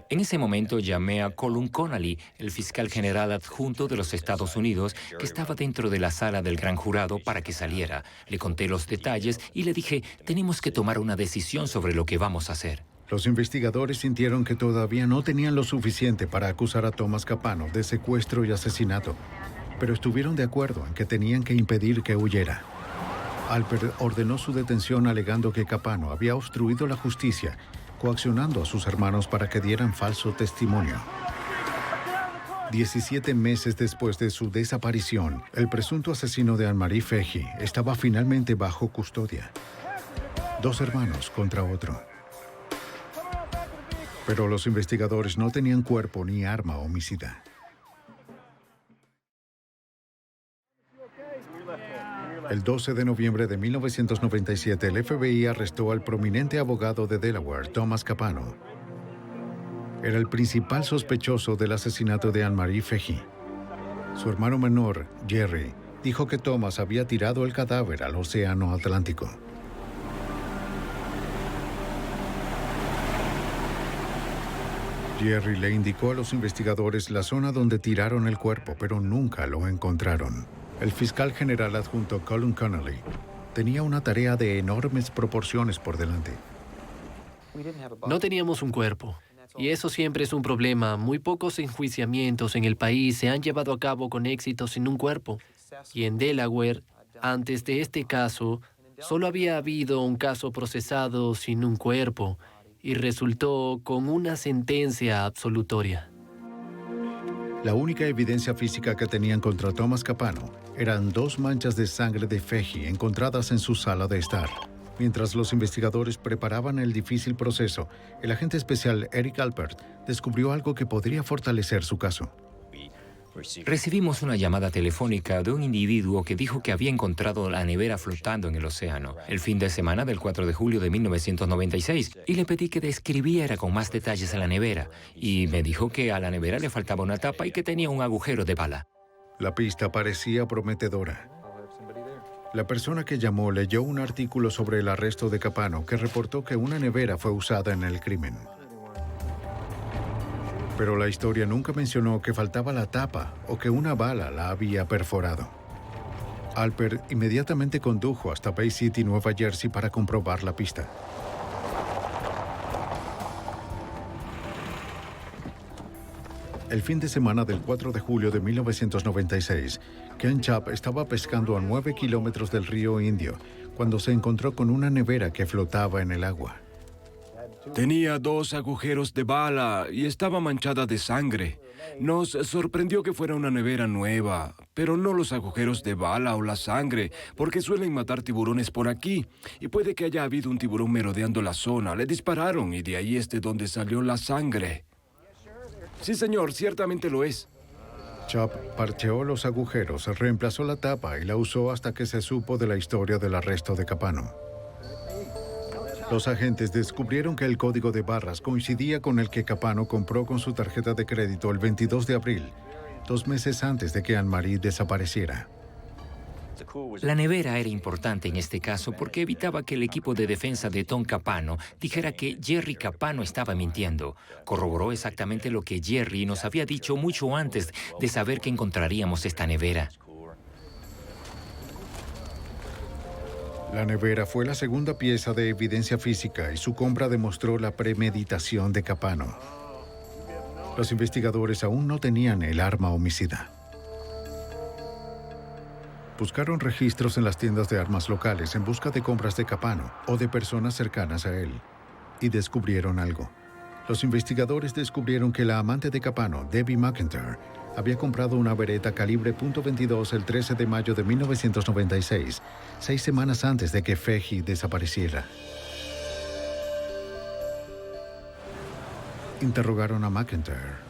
Speaker 11: En ese momento llamé a Colin Connolly, el fiscal general adjunto de los Estados Unidos, que estaba dentro de la sala del gran jurado para que saliera. Le conté los detalles y le dije, tenemos que tomar una decisión sobre lo que vamos a hacer.
Speaker 1: Los investigadores sintieron que todavía no tenían lo suficiente para acusar a Thomas Capano de secuestro y asesinato, pero estuvieron de acuerdo en que tenían que impedir que huyera. Alpert ordenó su detención alegando que Capano había obstruido la justicia, coaccionando a sus hermanos para que dieran falso testimonio. 17 meses después de su desaparición, el presunto asesino de Anne-Marie Feghi estaba finalmente bajo custodia. 2 hermanos contra otro. Pero los investigadores no tenían cuerpo ni arma homicida. El 12 de noviembre de 1997, el FBI arrestó al prominente abogado de Delaware, Thomas Capano. Era el principal sospechoso del asesinato de Anne-Marie Feghi. Su hermano menor, Jerry, dijo que Thomas había tirado el cadáver al Océano Atlántico. Jerry le indicó a los investigadores la zona donde tiraron el cuerpo, pero nunca lo encontraron. El fiscal general adjunto Colin Connolly tenía una tarea de enormes proporciones por delante.
Speaker 12: No teníamos un cuerpo. Y eso siempre es un problema. Muy pocos enjuiciamientos en el país se han llevado a cabo con éxito sin un cuerpo. Y en Delaware, antes de este caso, solo había habido un caso procesado sin un cuerpo y resultó con una sentencia absolutoria.
Speaker 1: La única evidencia física que tenían contra Thomas Capano eran 2 manchas de sangre de Feghi encontradas en su sala de estar. Mientras los investigadores preparaban el difícil proceso, el agente especial Eric Alpert descubrió algo que podría fortalecer su caso.
Speaker 11: Recibimos una llamada telefónica de un individuo que dijo que había encontrado la nevera flotando en el océano el fin de semana del 4 de julio de 1996 y le pedí que describiera con más detalles a la nevera y me dijo que a la nevera le faltaba una tapa y que tenía un agujero de bala.
Speaker 1: La pista parecía prometedora. La persona que llamó leyó un artículo sobre el arresto de Capano que reportó que una nevera fue usada en el crimen. Pero la historia nunca mencionó que faltaba la tapa o que una bala la había perforado. Alpert inmediatamente condujo hasta Bay City, Nueva Jersey, para comprobar la pista. El fin de semana del 4 de julio de 1996, Ken Chapp estaba pescando a 9 kilómetros del río Indio cuando se encontró con una nevera que flotaba en el agua.
Speaker 16: Tenía 2 agujeros de bala y estaba manchada de sangre. Nos sorprendió que fuera una nevera nueva, pero no los agujeros de bala o la sangre, porque suelen matar tiburones por aquí. Y puede que haya habido un tiburón merodeando la zona. Le dispararon y de ahí es de donde salió la sangre. Sí, señor, ciertamente lo es.
Speaker 1: Chapp parcheó los agujeros, reemplazó la tapa y la usó hasta que se supo de la historia del arresto de Capano. Los agentes descubrieron que el código de barras coincidía con el que Capano compró con su tarjeta de crédito el 22 de abril, 2 meses antes de que Anne-Marie desapareciera.
Speaker 11: La nevera era importante en este caso porque evitaba que el equipo de defensa de Tom Capano dijera que Jerry Capano estaba mintiendo. Corroboró exactamente lo que Jerry nos había dicho mucho antes de saber que encontraríamos esta nevera.
Speaker 1: La nevera fue la segunda pieza de evidencia física y su compra demostró la premeditación de Capano. Los investigadores aún no tenían el arma homicida. Buscaron registros en las tiendas de armas locales en busca de compras de Capano o de personas cercanas a él y descubrieron algo. Los investigadores descubrieron que la amante de Capano, Debbie McIntyre, había comprado una Beretta calibre .22 el 13 de mayo de 1996, 6 semanas antes de que Feghi desapareciera. Interrogaron a McIntyre.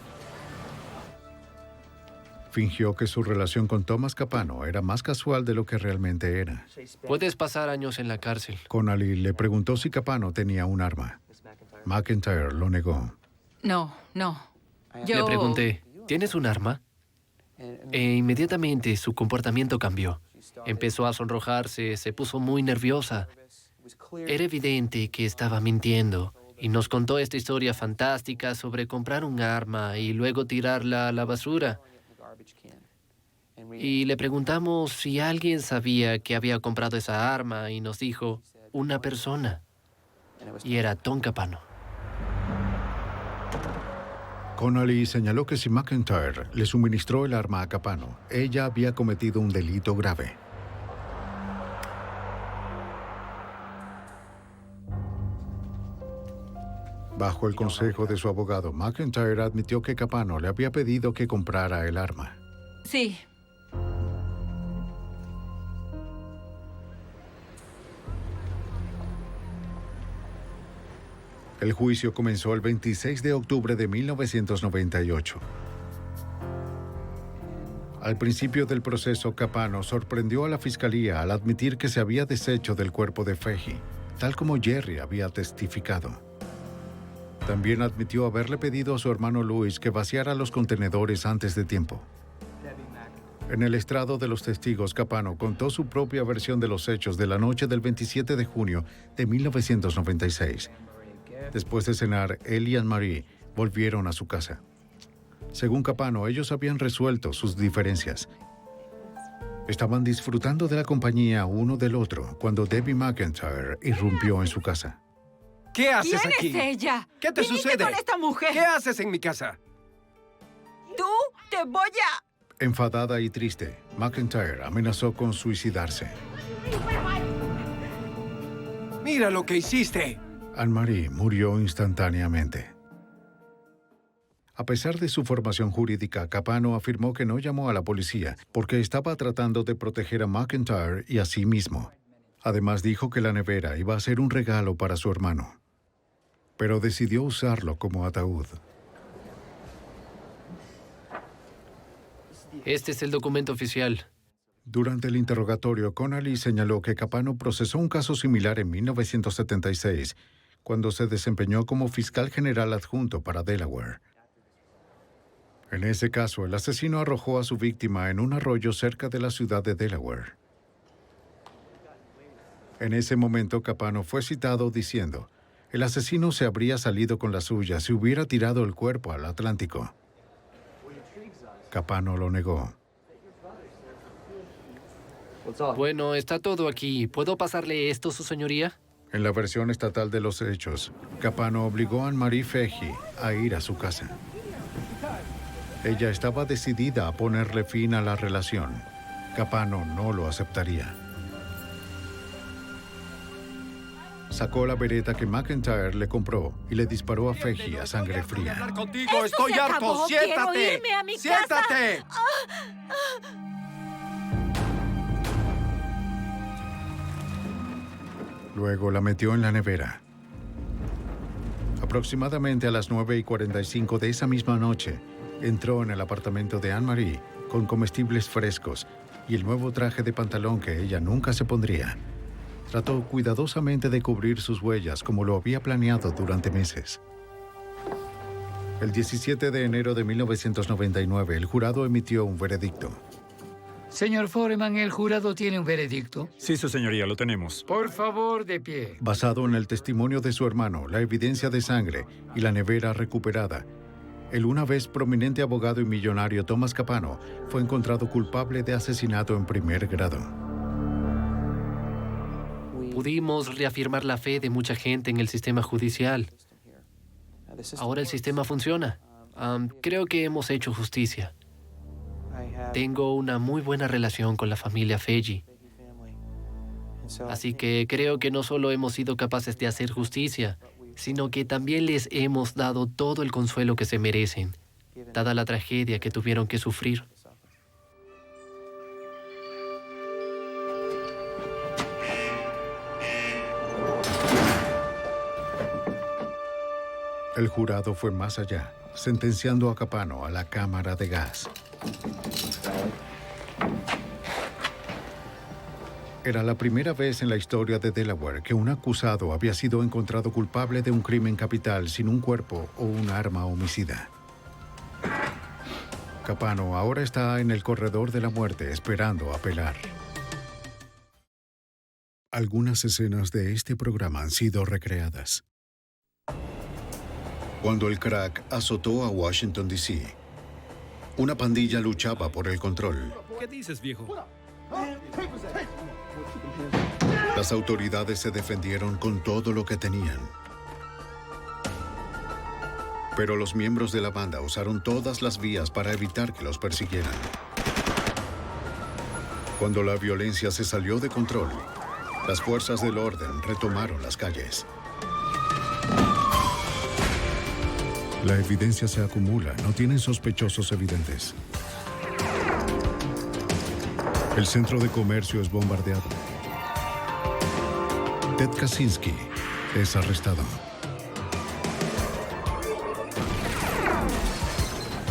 Speaker 1: Fingió que su relación con Thomas Capano era más casual de lo que realmente era.
Speaker 12: Puedes pasar años en la cárcel.
Speaker 1: Connolly le preguntó si Capano tenía un arma. McIntyre lo negó.
Speaker 9: No.
Speaker 12: Le pregunté, ¿tienes un arma? E inmediatamente su comportamiento cambió. Empezó a sonrojarse, se puso muy nerviosa. Era evidente que estaba mintiendo y nos contó esta historia fantástica sobre comprar un arma y luego tirarla a la basura. Y le preguntamos si alguien sabía que había comprado esa arma y nos dijo, una persona. Y era Tom Capano.
Speaker 1: Connolly señaló que si McIntyre le suministró el arma a Capano, ella había cometido un delito grave. Bajo el consejo de su abogado, McIntyre admitió que Capano le había pedido que comprara el arma.
Speaker 9: Sí.
Speaker 1: El juicio comenzó el 26 de octubre de 1998. Al principio del proceso, Capano sorprendió a la fiscalía al admitir que se había deshecho del cuerpo de Fahey, tal como Jerry había testificado. También admitió haberle pedido a su hermano Louis que vaciara los contenedores antes de tiempo. En el estrado de los testigos, Capano contó su propia versión de los hechos de la noche del 27 de junio de 1996. Después de cenar, él y Anne-Marie volvieron a su casa. Según Capano, ellos habían resuelto sus diferencias. Estaban disfrutando de la compañía uno del otro cuando Debbie McIntyre irrumpió en su casa.
Speaker 8: ¿Qué haces aquí?
Speaker 9: ¿Quién es ella?
Speaker 8: ¿Qué te sucede?
Speaker 9: Con esta mujer?
Speaker 8: ¿Qué haces en mi casa?
Speaker 9: Tú te voy a...
Speaker 1: Enfadada y triste, McIntyre amenazó con suicidarse.
Speaker 8: ¡Mira lo que hiciste!
Speaker 1: Anne-Marie murió instantáneamente. A pesar de su formación jurídica, Capano afirmó que no llamó a la policía porque estaba tratando de proteger a McIntyre y a sí mismo. Además, dijo que la nevera iba a ser un regalo para su hermano, pero decidió usarlo como ataúd.
Speaker 12: Este es el documento oficial.
Speaker 1: Durante el interrogatorio, Connolly señaló que Capano procesó un caso similar en 1976, cuando se desempeñó como fiscal general adjunto para Delaware. En ese caso, el asesino arrojó a su víctima en un arroyo cerca de la ciudad de Delaware. En ese momento, Capano fue citado diciendo, el asesino se habría salido con la suya si hubiera tirado el cuerpo al Atlántico. Capano lo negó.
Speaker 12: Bueno, está todo aquí. ¿Puedo pasarle esto, su señoría?
Speaker 1: En la versión estatal de los hechos, Capano obligó a Anne-Marie Fahey a ir a su casa. Ella estaba decidida a ponerle fin a la relación. Capano no lo aceptaría. Sacó la bereta que McIntyre le compró y le disparó a Fahey a sangre fría.
Speaker 8: Contigo, estoy harto. ¡Siéntate!
Speaker 9: ¡Quiero irme a mi
Speaker 8: ¡Siéntate!
Speaker 9: casa!
Speaker 1: Luego la metió en la nevera. Aproximadamente a las 9:45 de esa misma noche, entró en el apartamento de Anne-Marie con comestibles frescos y el nuevo traje de pantalón que ella nunca se pondría. Trató cuidadosamente de cubrir sus huellas como lo había planeado durante meses. El 17 de enero de 1999, el jurado emitió un veredicto.
Speaker 17: Señor Foreman, ¿el jurado tiene un veredicto?
Speaker 18: Sí, su señoría, lo tenemos.
Speaker 17: Por favor, de pie.
Speaker 1: Basado en el testimonio de su hermano, la evidencia de sangre y la nevera recuperada, el una vez prominente abogado y millonario Thomas Capano fue encontrado culpable de asesinato en primer grado.
Speaker 12: Pudimos reafirmar la fe de mucha gente en el sistema judicial. Ahora el sistema funciona. Creo que hemos hecho justicia. Tengo una muy buena relación con la familia Fahey. Así que creo que no solo hemos sido capaces de hacer justicia, sino que también les hemos dado todo el consuelo que se merecen, dada la tragedia que tuvieron que sufrir.
Speaker 1: El jurado fue más allá, sentenciando a Capano a la cámara de gas. Era la primera vez en la historia de Delaware que un acusado había sido encontrado culpable de un crimen capital sin un cuerpo o un arma homicida. Capano ahora está en el corredor de la muerte esperando apelar. Algunas escenas de este programa han sido recreadas. Cuando el crack azotó a Washington, D.C., una pandilla luchaba por el control.
Speaker 13: ¿Qué dices, viejo?
Speaker 1: Las autoridades se defendieron con todo lo que tenían. Pero los miembros de la banda usaron todas las vías para evitar que los persiguieran. Cuando la violencia se salió de control, las fuerzas del orden retomaron las calles. La evidencia se acumula, no tienen sospechosos evidentes. El centro de comercio es bombardeado. Ted Kaczynski es arrestado.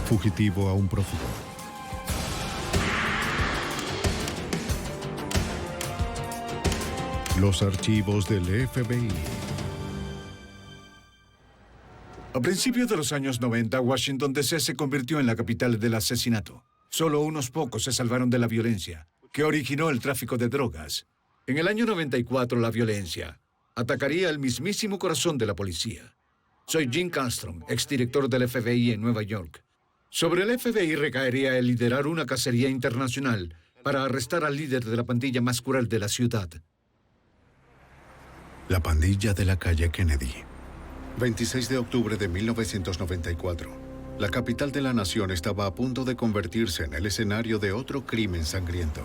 Speaker 1: Fugitivo a un prófugo. Los archivos del FBI.
Speaker 2: A principios de los años 90, Washington, D.C. se convirtió en la capital del asesinato. Solo unos pocos se salvaron de la violencia, que originó el tráfico de drogas. En el año 94, la violencia atacaría el mismísimo corazón de la policía. Soy Jim Castron, exdirector del FBI en Nueva York. Sobre el FBI recaería el liderar una cacería internacional para arrestar al líder de la pandilla más cruel de la ciudad.
Speaker 1: La pandilla de la calle Kennedy. 26 de octubre de 1994. La capital de la nación estaba a punto de convertirse en el escenario de otro crimen sangriento.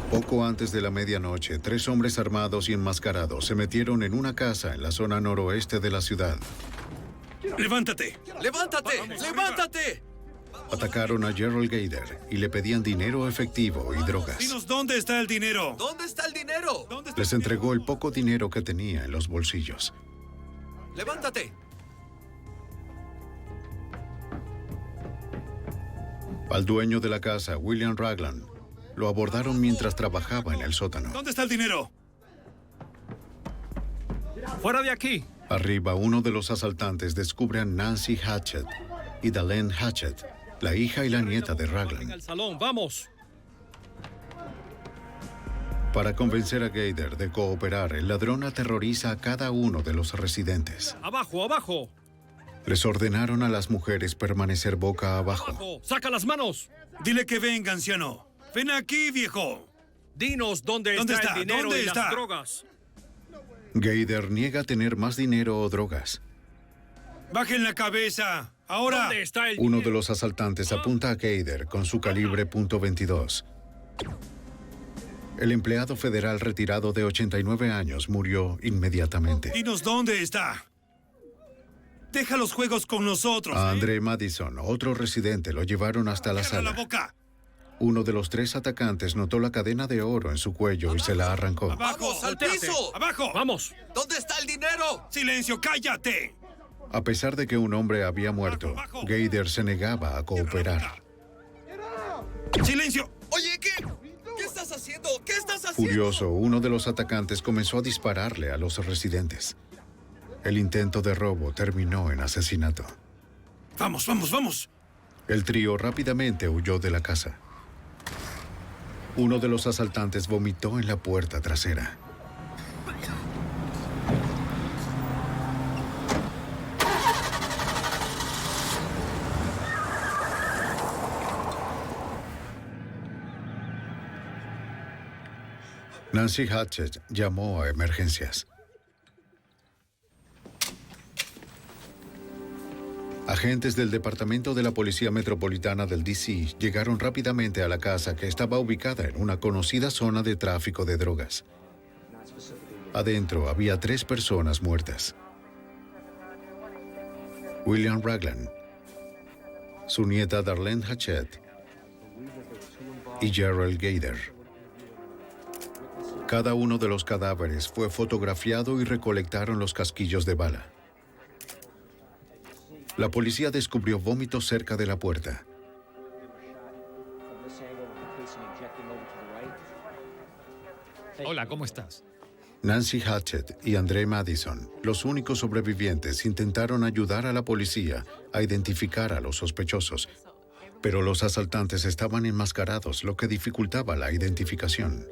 Speaker 1: Poco antes de la medianoche, 3 hombres armados y enmascarados se metieron en una casa en la zona noroeste de la ciudad.
Speaker 5: ¡Levántate!
Speaker 10: ¡Levántate! ¡Levántate!
Speaker 1: Atacaron a Gerald Gader y le pedían dinero efectivo y drogas.
Speaker 5: Dinos, ¿dónde está el dinero?
Speaker 10: ¿Dónde está el dinero?
Speaker 1: Les entregó el poco dinero que tenía en los bolsillos.
Speaker 10: ¡Levántate!
Speaker 1: Al dueño de la casa, William Ragland, lo abordaron mientras trabajaba en el sótano.
Speaker 5: ¿Dónde está el dinero?
Speaker 13: ¡Fuera de aquí!
Speaker 1: Arriba, uno de los asaltantes descubre a Nancy Hatchett y Darlene Hatchett, la hija y la nieta de Ragland.
Speaker 13: ¡Al salón, vamos!
Speaker 1: Para convencer a Gader de cooperar, el ladrón aterroriza a cada uno de los residentes.
Speaker 13: ¡Abajo, abajo!
Speaker 1: Les ordenaron a las mujeres permanecer boca abajo.
Speaker 13: ¡Abajo! ¡Saca las manos!
Speaker 5: Dile que venga, anciano. ¡Ven aquí, viejo!
Speaker 13: Dinos dónde está el dinero
Speaker 5: ¿Dónde
Speaker 13: y
Speaker 5: está?
Speaker 13: las drogas.
Speaker 1: Gader niega tener más dinero o drogas.
Speaker 5: ¡Bajen la cabeza! ¡Ahora!
Speaker 13: ¿Dónde está el
Speaker 1: Uno
Speaker 13: dinero?
Speaker 1: de los asaltantes apunta a Gader con su calibre .22. El empleado federal retirado de 89 años murió inmediatamente.
Speaker 5: Dinos, ¿dónde está? Deja los juegos con nosotros.
Speaker 1: A Andre Madison, otro residente, lo llevaron hasta la
Speaker 5: ¡Cierra la
Speaker 1: sala.
Speaker 5: boca!
Speaker 1: Uno de los 3 atacantes notó la cadena de oro en su cuello y se la arrancó.
Speaker 5: ¡Abajo!
Speaker 10: ¡Vamos, al piso!
Speaker 5: ¡Abajo!
Speaker 13: ¡Vamos!
Speaker 10: ¿Dónde está el dinero?
Speaker 5: ¡Silencio! ¡Cállate!
Speaker 1: A pesar de que un hombre había muerto, Gader se negaba a cooperar.
Speaker 5: ¡Silencio!
Speaker 10: Oye, ¿qué estás haciendo? ¿Qué estás haciendo?
Speaker 1: Furioso, uno de los atacantes comenzó a dispararle a los residentes. El intento de robo terminó en asesinato.
Speaker 5: ¡Vamos, vamos, vamos!
Speaker 1: El trío rápidamente huyó de la casa. Uno de los asaltantes vomitó en la puerta trasera. Nancy Hatchett llamó a emergencias. Agentes del Departamento de la Policía Metropolitana del D.C. llegaron rápidamente a la casa que estaba ubicada en una conocida zona de tráfico de drogas. Adentro había 3 personas muertas. William Ragland, su nieta Darlene Hatchett y Gerald Gader. Cada uno de los cadáveres fue fotografiado y recolectaron los casquillos de bala. La policía descubrió vómitos cerca de la puerta.
Speaker 11: Hola, ¿cómo estás?
Speaker 1: Nancy Hatchett y Andre Madison, los únicos sobrevivientes, intentaron ayudar a la policía a identificar a los sospechosos, pero los asaltantes estaban enmascarados, lo que dificultaba la identificación.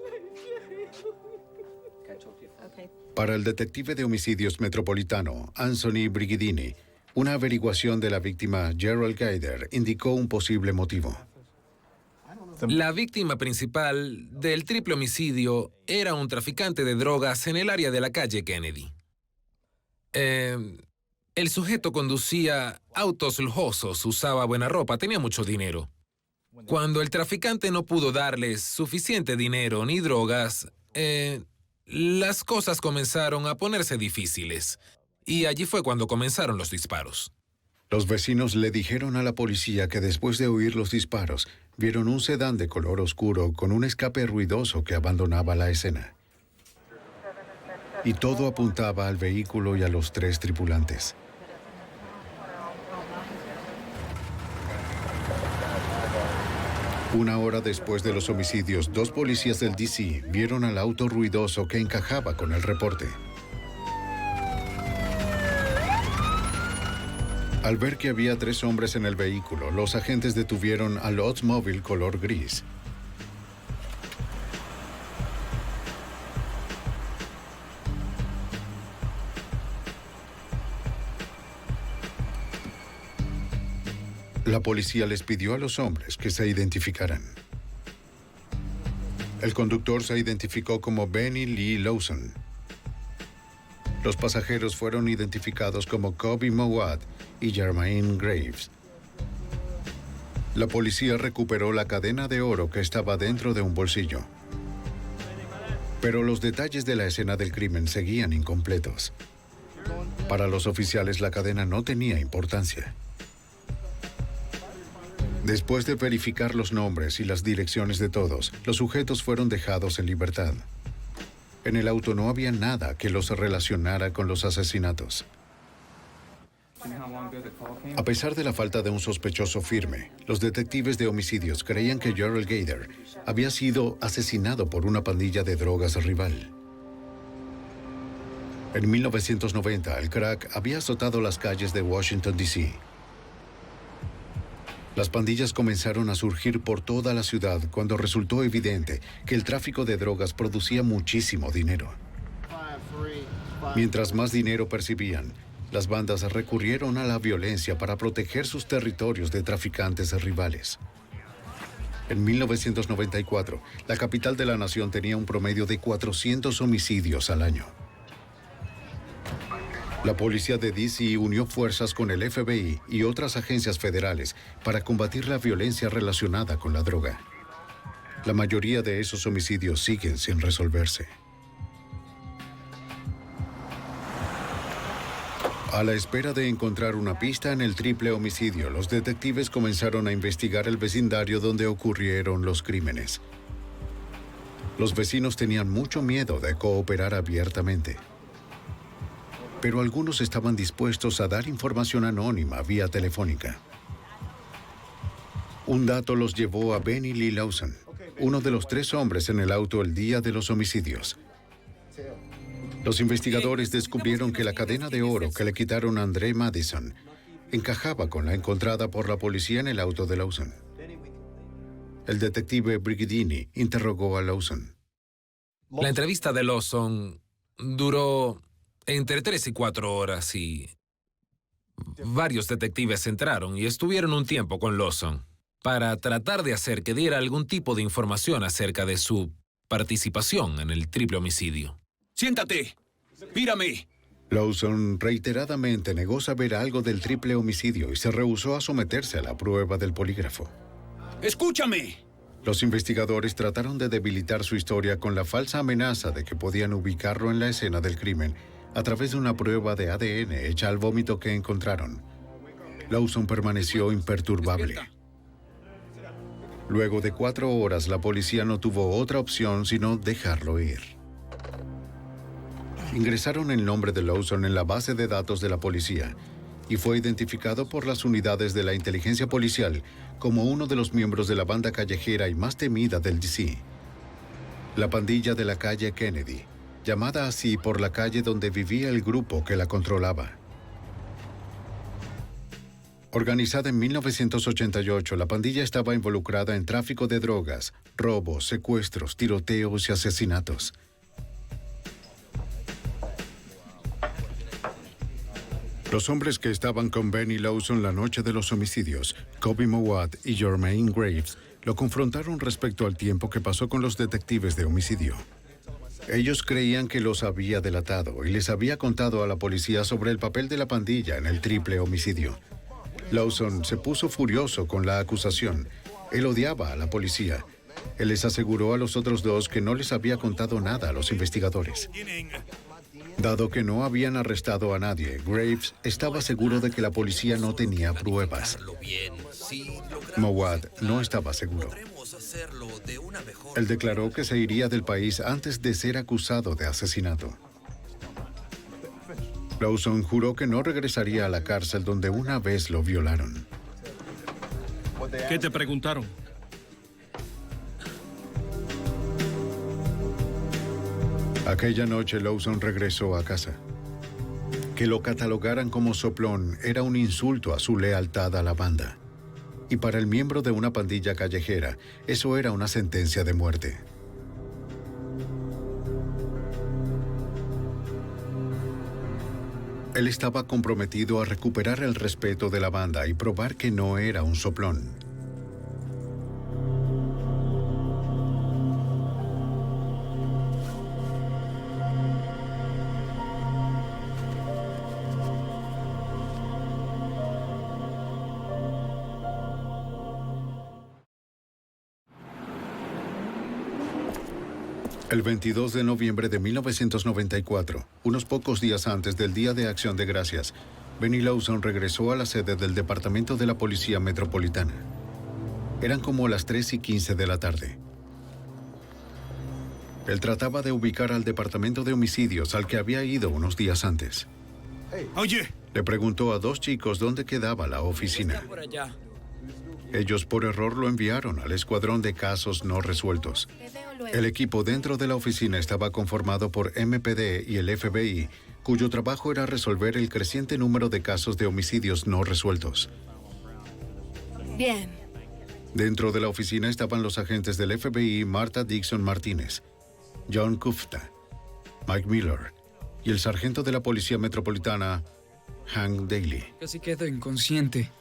Speaker 1: Para el detective de homicidios metropolitano, Anthony Brigidini, una averiguación de la víctima Gerald Gaider indicó un posible motivo.
Speaker 18: La víctima principal del triple homicidio era un traficante de drogas en el área de la calle Kennedy. El sujeto conducía autos lujosos, usaba buena ropa, tenía mucho dinero. Cuando el traficante no pudo darles suficiente dinero ni drogas, las cosas comenzaron a ponerse difíciles. Y allí fue cuando comenzaron los disparos.
Speaker 1: Los vecinos le dijeron a la policía que después de oír los disparos, vieron un sedán de color oscuro con un escape ruidoso que abandonaba la escena. Y todo apuntaba al vehículo y a los 3 tripulantes. Una hora después de los homicidios, 2 policías del D.C. vieron al auto ruidoso que encajaba con el reporte. Al ver que había 3 hombres en el vehículo, los agentes detuvieron al Oldsmobile color gris. La policía les pidió a los hombres que se identificaran. El conductor se identificó como Benny Lee Lawson. Los pasajeros fueron identificados como Kobe Mowat y Jermaine Graves. La policía recuperó la cadena de oro que estaba dentro de un bolsillo. Pero los detalles de la escena del crimen seguían incompletos. Para los oficiales, la cadena no tenía importancia. Después de verificar los nombres y las direcciones de todos, los sujetos fueron dejados en libertad. En el auto no había nada que los relacionara con los asesinatos. A pesar de la falta de un sospechoso firme, los detectives de homicidios creían que Gerald Gaider había sido asesinado por una pandilla de drogas rival. En 1990, el crack había azotado las calles de Washington, D.C. Las pandillas comenzaron a surgir por toda la ciudad cuando resultó evidente que el tráfico de drogas producía muchísimo dinero. Mientras más dinero percibían, las bandas recurrieron a la violencia para proteger sus territorios de traficantes rivales. En 1994, la capital de la nación tenía un promedio de 400 homicidios al año. La policía de D.C. unió fuerzas con el FBI y otras agencias federales para combatir la violencia relacionada con la droga. La mayoría de esos homicidios siguen sin resolverse. A la espera de encontrar una pista en el triple homicidio, los detectives comenzaron a investigar el vecindario donde ocurrieron los crímenes. Los vecinos tenían mucho miedo de cooperar abiertamente. Pero algunos estaban dispuestos a dar información anónima vía telefónica. Un dato los llevó a Benny Lee Lawson, uno de los 3 hombres en el auto el día de los homicidios. Los investigadores descubrieron que la cadena de oro que le quitaron a Andre Madison encajaba con la encontrada por la policía en el auto de Lawson. El detective Brigidini interrogó a Lawson.
Speaker 18: La entrevista de Lawson duró entre 3 y 4 horas y varios detectives entraron y estuvieron un tiempo con Lawson para tratar de hacer que diera algún tipo de información acerca de su participación en el triple homicidio.
Speaker 10: ¡Siéntate! ¡Mírame!
Speaker 1: Lawson reiteradamente negó saber algo del triple homicidio y se rehusó a someterse a la prueba del polígrafo.
Speaker 10: ¡Escúchame!
Speaker 1: Los investigadores trataron de debilitar su historia con la falsa amenaza de que podían ubicarlo en la escena del crimen a través de una prueba de ADN hecha al vómito que encontraron. Lawson permaneció imperturbable. Luego de 4 horas, la policía no tuvo otra opción sino dejarlo ir. Ingresaron el nombre de Lawson en la base de datos de la policía y fue identificado por las unidades de la inteligencia policial como uno de los miembros de la banda callejera y más temida del D.C., la pandilla de la calle Kennedy, llamada así por la calle donde vivía el grupo que la controlaba. Organizada en 1988, la pandilla estaba involucrada en tráfico de drogas, robos, secuestros, tiroteos y asesinatos. Los hombres que estaban con Benny Lawson la noche de los homicidios, Kobe Mowat y Jermaine Graves, lo confrontaron respecto al tiempo que pasó con los detectives de homicidio. Ellos creían que los había delatado y les había contado a la policía sobre el papel de la pandilla en el triple homicidio. Lawson se puso furioso con la acusación. Él odiaba a la policía. Él les aseguró a los otros dos que no les había contado nada a los investigadores. Dado que no habían arrestado a nadie, Graves estaba seguro de que la policía no tenía pruebas. Mowat no estaba seguro. Él declaró que se iría del país antes de ser acusado de asesinato. Lawson juró que no regresaría a la cárcel donde una vez lo violaron.
Speaker 13: ¿Qué te preguntaron?
Speaker 1: Aquella noche Lawson regresó a casa. Que lo catalogaran como soplón era un insulto a su lealtad a la banda. Y para el miembro de una pandilla callejera, eso era una sentencia de muerte. Él estaba comprometido a recuperar el respeto de la banda y probar que no era un soplón. El 22 de noviembre de 1994, unos pocos días antes del Día de Acción de Gracias, Benny Lawson regresó a la sede del Departamento de la Policía Metropolitana. Eran como las 3:15 de la tarde. Él trataba de ubicar al Departamento de Homicidios al que había ido unos días antes.
Speaker 5: Oye.
Speaker 1: Le preguntó a dos chicos dónde quedaba la oficina. Ellos por error lo enviaron al escuadrón de casos no resueltos. El equipo dentro de la oficina estaba conformado por MPD y el FBI, cuyo trabajo era resolver el creciente número de casos de homicidios no resueltos.
Speaker 7: Bien.
Speaker 1: Dentro de la oficina estaban los agentes del FBI Martha Dixon Martínez, John Kufta, Mike Miller y el sargento de la Policía Metropolitana, Hank Daly.
Speaker 15: Casi quedo inconsciente.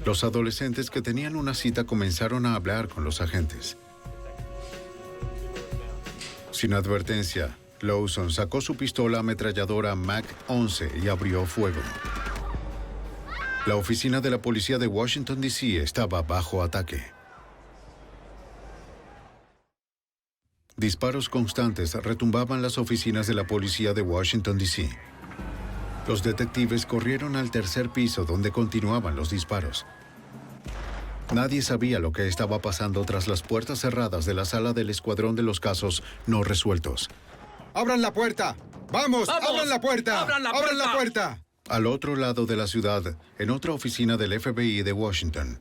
Speaker 1: Los adolescentes que tenían una cita comenzaron a hablar con los agentes. Sin advertencia, Lawson sacó su pistola ametralladora MAC-11 y abrió fuego. La oficina de la policía de Washington, D.C. estaba bajo ataque. Disparos constantes retumbaban las oficinas de la policía de Washington, D.C. Los detectives corrieron al tercer piso donde continuaban los disparos. Nadie sabía lo que estaba pasando tras las puertas cerradas de la sala del escuadrón de los casos no resueltos.
Speaker 19: ¡Abran la puerta! ¡Vamos! ¡Abran la puerta! ¡Abran la puerta!
Speaker 1: Al otro lado de la ciudad, en otra oficina del FBI de Washington.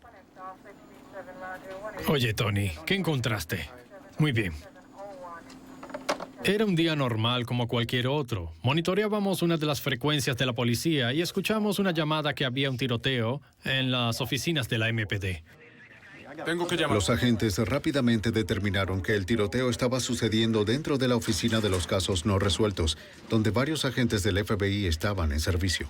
Speaker 13: Oye, Tony, ¿qué encontraste? Muy bien. Era un día normal como cualquier otro. Monitoreábamos una de las frecuencias de la policía y escuchamos una llamada que había un tiroteo en las oficinas de la MPD.
Speaker 19: Tengo que llamar.
Speaker 1: Los agentes rápidamente determinaron que el tiroteo estaba sucediendo dentro de la oficina de los casos no resueltos, donde varios agentes del FBI estaban en servicio.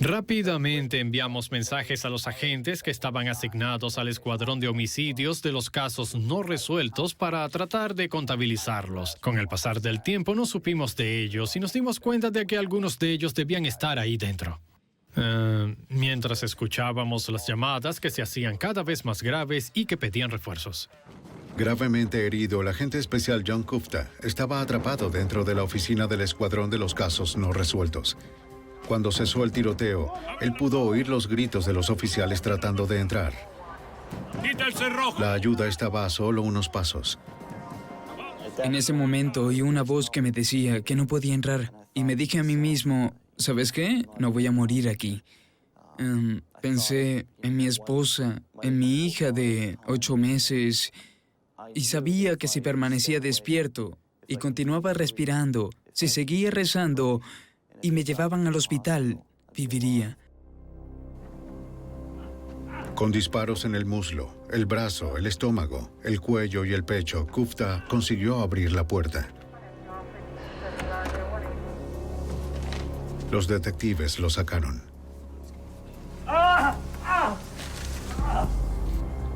Speaker 13: Rápidamente enviamos mensajes a los agentes que estaban asignados al escuadrón de homicidios de los casos no resueltos para tratar de contabilizarlos. Con el pasar del tiempo no supimos de ellos y nos dimos cuenta de que algunos de ellos debían estar ahí dentro. Mientras escuchábamos las llamadas que se hacían cada vez más graves y que pedían refuerzos.
Speaker 1: Gravemente herido, el agente especial John Kufta estaba atrapado dentro de la oficina del escuadrón de los casos no resueltos. Cuando cesó el tiroteo, él pudo oír los gritos de los oficiales tratando de entrar.
Speaker 5: ¡Quita el cerrojo!
Speaker 1: La ayuda estaba a solo unos pasos.
Speaker 15: En ese momento oí una voz que me decía que no podía entrar y me dije a mí mismo, ¿sabes qué? No voy a morir aquí. Pensé en mi esposa, en mi hija de 8 meses y sabía que si permanecía despierto y continuaba respirando, si seguía rezando y me llevaban al hospital, viviría.
Speaker 1: Con disparos en el muslo, el brazo, el estómago, el cuello y el pecho, Gupta consiguió abrir la puerta. Los detectives lo sacaron.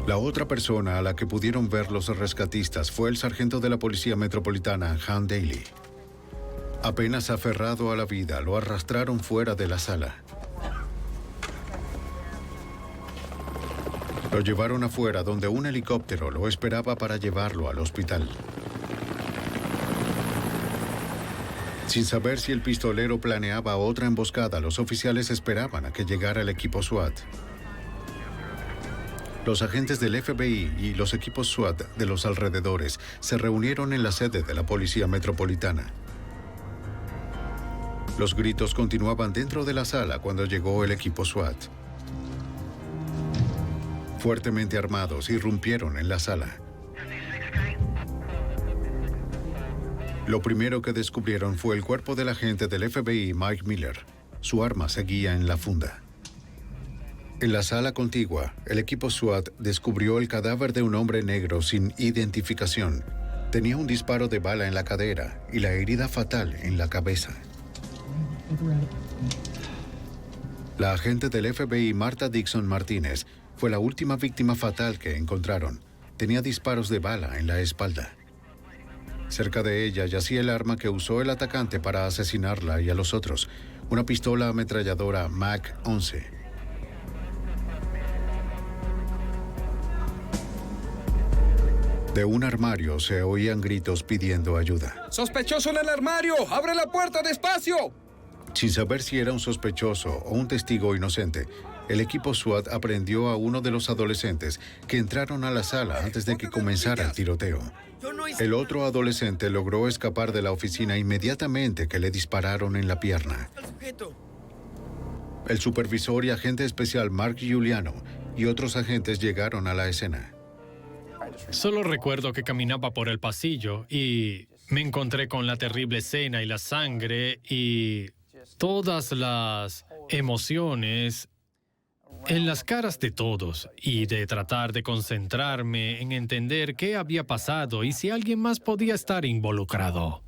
Speaker 1: La otra persona a la que pudieron ver los rescatistas fue el sargento de la Policía Metropolitana, Hank Daly. Apenas aferrado a la vida, lo arrastraron fuera de la sala. Lo llevaron afuera, donde un helicóptero lo esperaba para llevarlo al hospital. Sin saber si el pistolero planeaba otra emboscada, los oficiales esperaban a que llegara el equipo SWAT. Los agentes del FBI y los equipos SWAT de los alrededores se reunieron en la sede de la Policía Metropolitana. Los gritos continuaban dentro de la sala cuando llegó el equipo SWAT. Fuertemente armados, irrumpieron en la sala. Lo primero que descubrieron fue el cuerpo del agente del FBI, Mike Miller. Su arma seguía en la funda. En la sala contigua, el equipo SWAT descubrió el cadáver de un hombre negro sin identificación. Tenía un disparo de bala en la cadera y la herida fatal en la cabeza. La agente del FBI, Marta Dixon Martínez, fue la última víctima fatal que encontraron. Tenía disparos de bala en la espalda. Cerca de ella yacía el arma que usó el atacante para asesinarla y a los otros, una pistola ametralladora MAC-11. De un armario se oían gritos pidiendo ayuda.
Speaker 8: ¡Sospechoso en el armario! ¡Abre la puerta despacio!
Speaker 1: Sin saber si era un sospechoso o un testigo inocente, el equipo SWAT aprehendió a uno de los adolescentes que entraron a la sala antes de que comenzara el tiroteo. El otro adolescente logró escapar de la oficina inmediatamente que le dispararon en la pierna. El supervisor y agente especial Mark Giuliano y otros agentes llegaron a la escena.
Speaker 20: Solo recuerdo que caminaba por el pasillo y me encontré con la terrible escena y la sangre y todas las emociones en las caras de todos y de tratar de concentrarme en entender qué había pasado y si alguien más podía estar involucrado.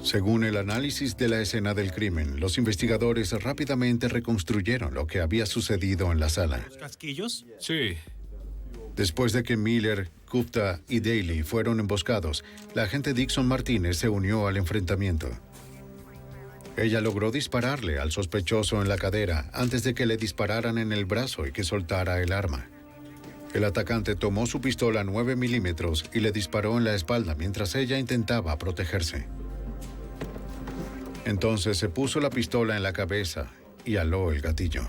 Speaker 1: Según el análisis de la escena del crimen, los investigadores rápidamente reconstruyeron lo que había sucedido en la sala.
Speaker 5: ¿Los casquillos?
Speaker 18: Sí.
Speaker 1: Después de que Miller, Gupta y Daly fueron emboscados, la agente Dixon Martínez se unió al enfrentamiento. Ella logró dispararle al sospechoso en la cadera antes de que le dispararan en el brazo y que soltara el arma. El atacante tomó su pistola 9 milímetros y le disparó en la espalda mientras ella intentaba protegerse. Entonces se puso la pistola en la cabeza y aló el gatillo.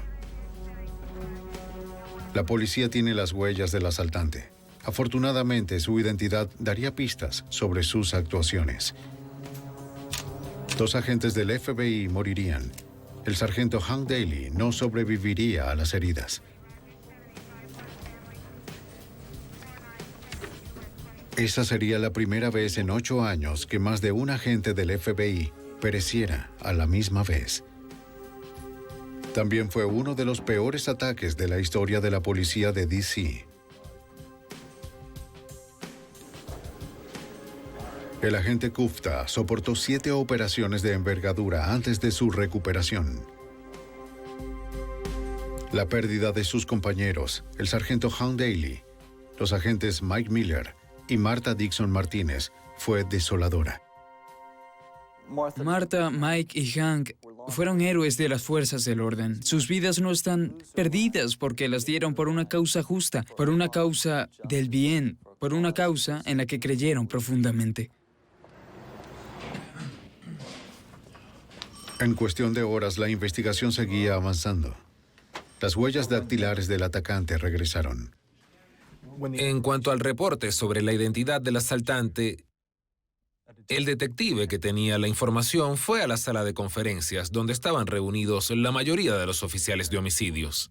Speaker 1: La policía tiene las huellas del asaltante. Afortunadamente, su identidad daría pistas sobre sus actuaciones. 2 agentes del FBI morirían. El sargento Hank Daly no sobreviviría a las heridas. Esa sería la primera vez en 8 años que más de un agente del FBI pereciera a la misma vez. También fue uno de los peores ataques de la historia de la policía de D.C. El agente Gupta soportó 7 operaciones de envergadura antes de su recuperación. La pérdida de sus compañeros, el sargento Hank Daly, los agentes Mike Miller y Marta Dixon Martínez, fue desoladora.
Speaker 15: Marta, Mike y Hank fueron héroes de las fuerzas del orden. Sus vidas no están perdidas porque las dieron por una causa justa, por una causa del bien, por una causa en la que creyeron profundamente.
Speaker 1: En cuestión de horas, la investigación seguía avanzando. Las huellas dactilares del atacante regresaron.
Speaker 18: En cuanto al reporte sobre la identidad del asaltante, el detective que tenía la información fue a la sala de conferencias donde estaban reunidos la mayoría de los oficiales de homicidios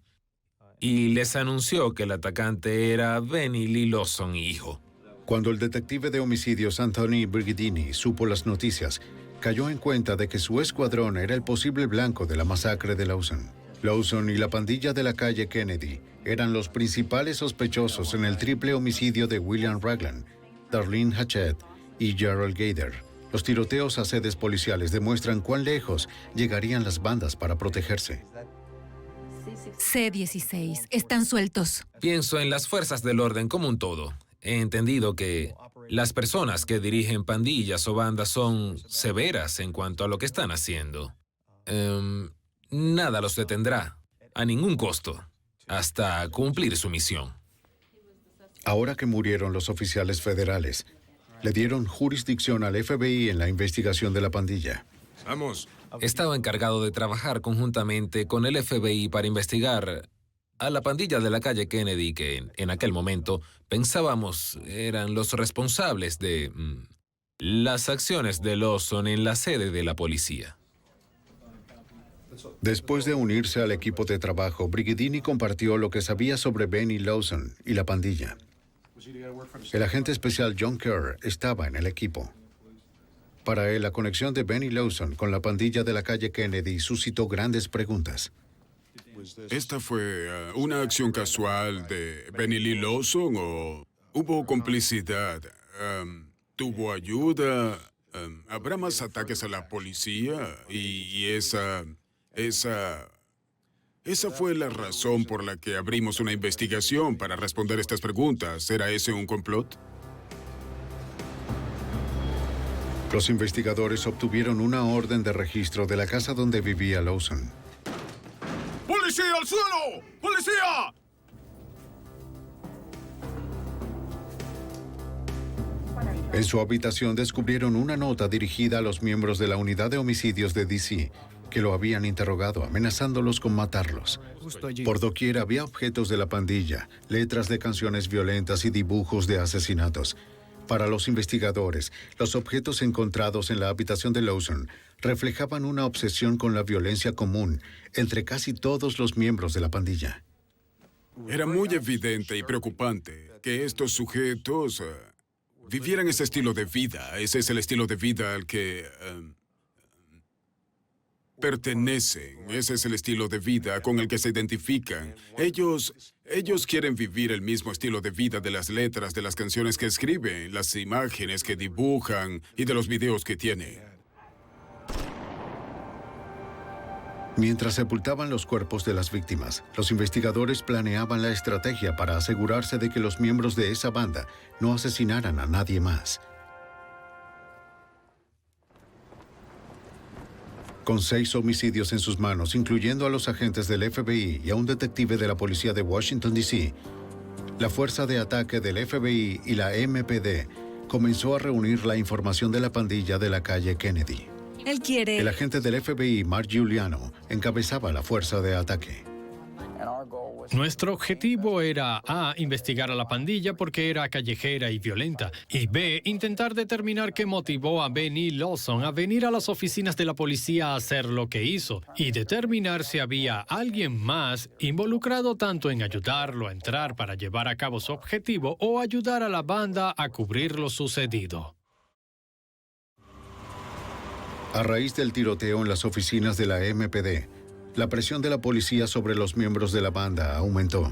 Speaker 18: y les anunció que el atacante era Benny Lee Lawson, hijo.
Speaker 1: Cuando el detective de homicidios Anthony Brigidini supo las noticias, cayó en cuenta de que su escuadrón era el posible blanco de la masacre de Lawson. Lawson y la pandilla de la calle Kennedy eran los principales sospechosos en el triple homicidio de William Ragland, Darlene Hatchett y Gerald Gader. Los tiroteos a sedes policiales demuestran cuán lejos llegarían las bandas para protegerse.
Speaker 21: C-16, están sueltos.
Speaker 18: Pienso en las fuerzas del orden como un todo. He entendido que las personas que dirigen pandillas o bandas son severas en cuanto a lo que están haciendo. Nada los detendrá, a ningún costo, hasta cumplir su misión.
Speaker 1: Ahora que murieron los oficiales federales, le dieron jurisdicción al FBI en la investigación de la pandilla.
Speaker 18: Vamos. Estaba encargado de trabajar conjuntamente con el FBI para investigar a la pandilla de la calle Kennedy, que en aquel momento pensábamos eran los responsables de las acciones de Lawson en la sede de la policía.
Speaker 1: Después de unirse al equipo de trabajo, Brigidini compartió lo que sabía sobre Benny Lawson y la pandilla. El agente especial John Kerr estaba en el equipo. Para él, la conexión de Benny Lawson con la pandilla de la calle Kennedy suscitó grandes preguntas.
Speaker 22: ¿Esta fue una acción casual de Benny Lee Lawson o hubo complicidad? ¿Tuvo ayuda? ¿Habrá más ataques a la policía? Y esa fue la razón por la que abrimos una investigación para responder estas preguntas. ¿Era ese un complot?
Speaker 1: Los investigadores obtuvieron una orden de registro de la casa donde vivía Lawson.
Speaker 22: ¡Policía al suelo! ¡Policía!
Speaker 1: En su habitación descubrieron una nota dirigida a los miembros de la unidad de homicidios de D.C., que lo habían interrogado, amenazándolos con matarlos. Por doquier había objetos de la pandilla, letras de canciones violentas y dibujos de asesinatos. Para los investigadores, los objetos encontrados en la habitación de Lawson reflejaban una obsesión con la violencia común entre casi todos los miembros de la pandilla.
Speaker 22: Era muy evidente y preocupante que estos sujetos vivieran ese estilo de vida. Ese es el estilo de vida al que pertenecen. Ese es el estilo de vida con el que se identifican. Ellos quieren vivir el mismo estilo de vida de las letras de las canciones que escriben, las imágenes que dibujan y de los videos que tienen.
Speaker 1: Mientras sepultaban los cuerpos de las víctimas, los investigadores planeaban la estrategia para asegurarse de que los miembros de esa banda no asesinaran a nadie más. Con 6 homicidios en sus manos, incluyendo a los agentes del FBI y a un detective de la policía de Washington, D.C., la fuerza de ataque del FBI y la MPD comenzó a reunir la información de la pandilla de la calle Kennedy.
Speaker 9: Él quiere...
Speaker 1: El agente del FBI, Mark Giuliano, encabezaba la fuerza de ataque.
Speaker 20: Nuestro objetivo era A, investigar a la pandilla porque era callejera y violenta, y B, intentar determinar qué motivó a Benny Lawson a venir a las oficinas de la policía a hacer lo que hizo, y determinar si había alguien más involucrado tanto en ayudarlo a entrar para llevar a cabo su objetivo o ayudar a la banda a cubrir lo sucedido.
Speaker 1: A raíz del tiroteo en las oficinas de la MPD, la presión de la policía sobre los miembros de la banda aumentó.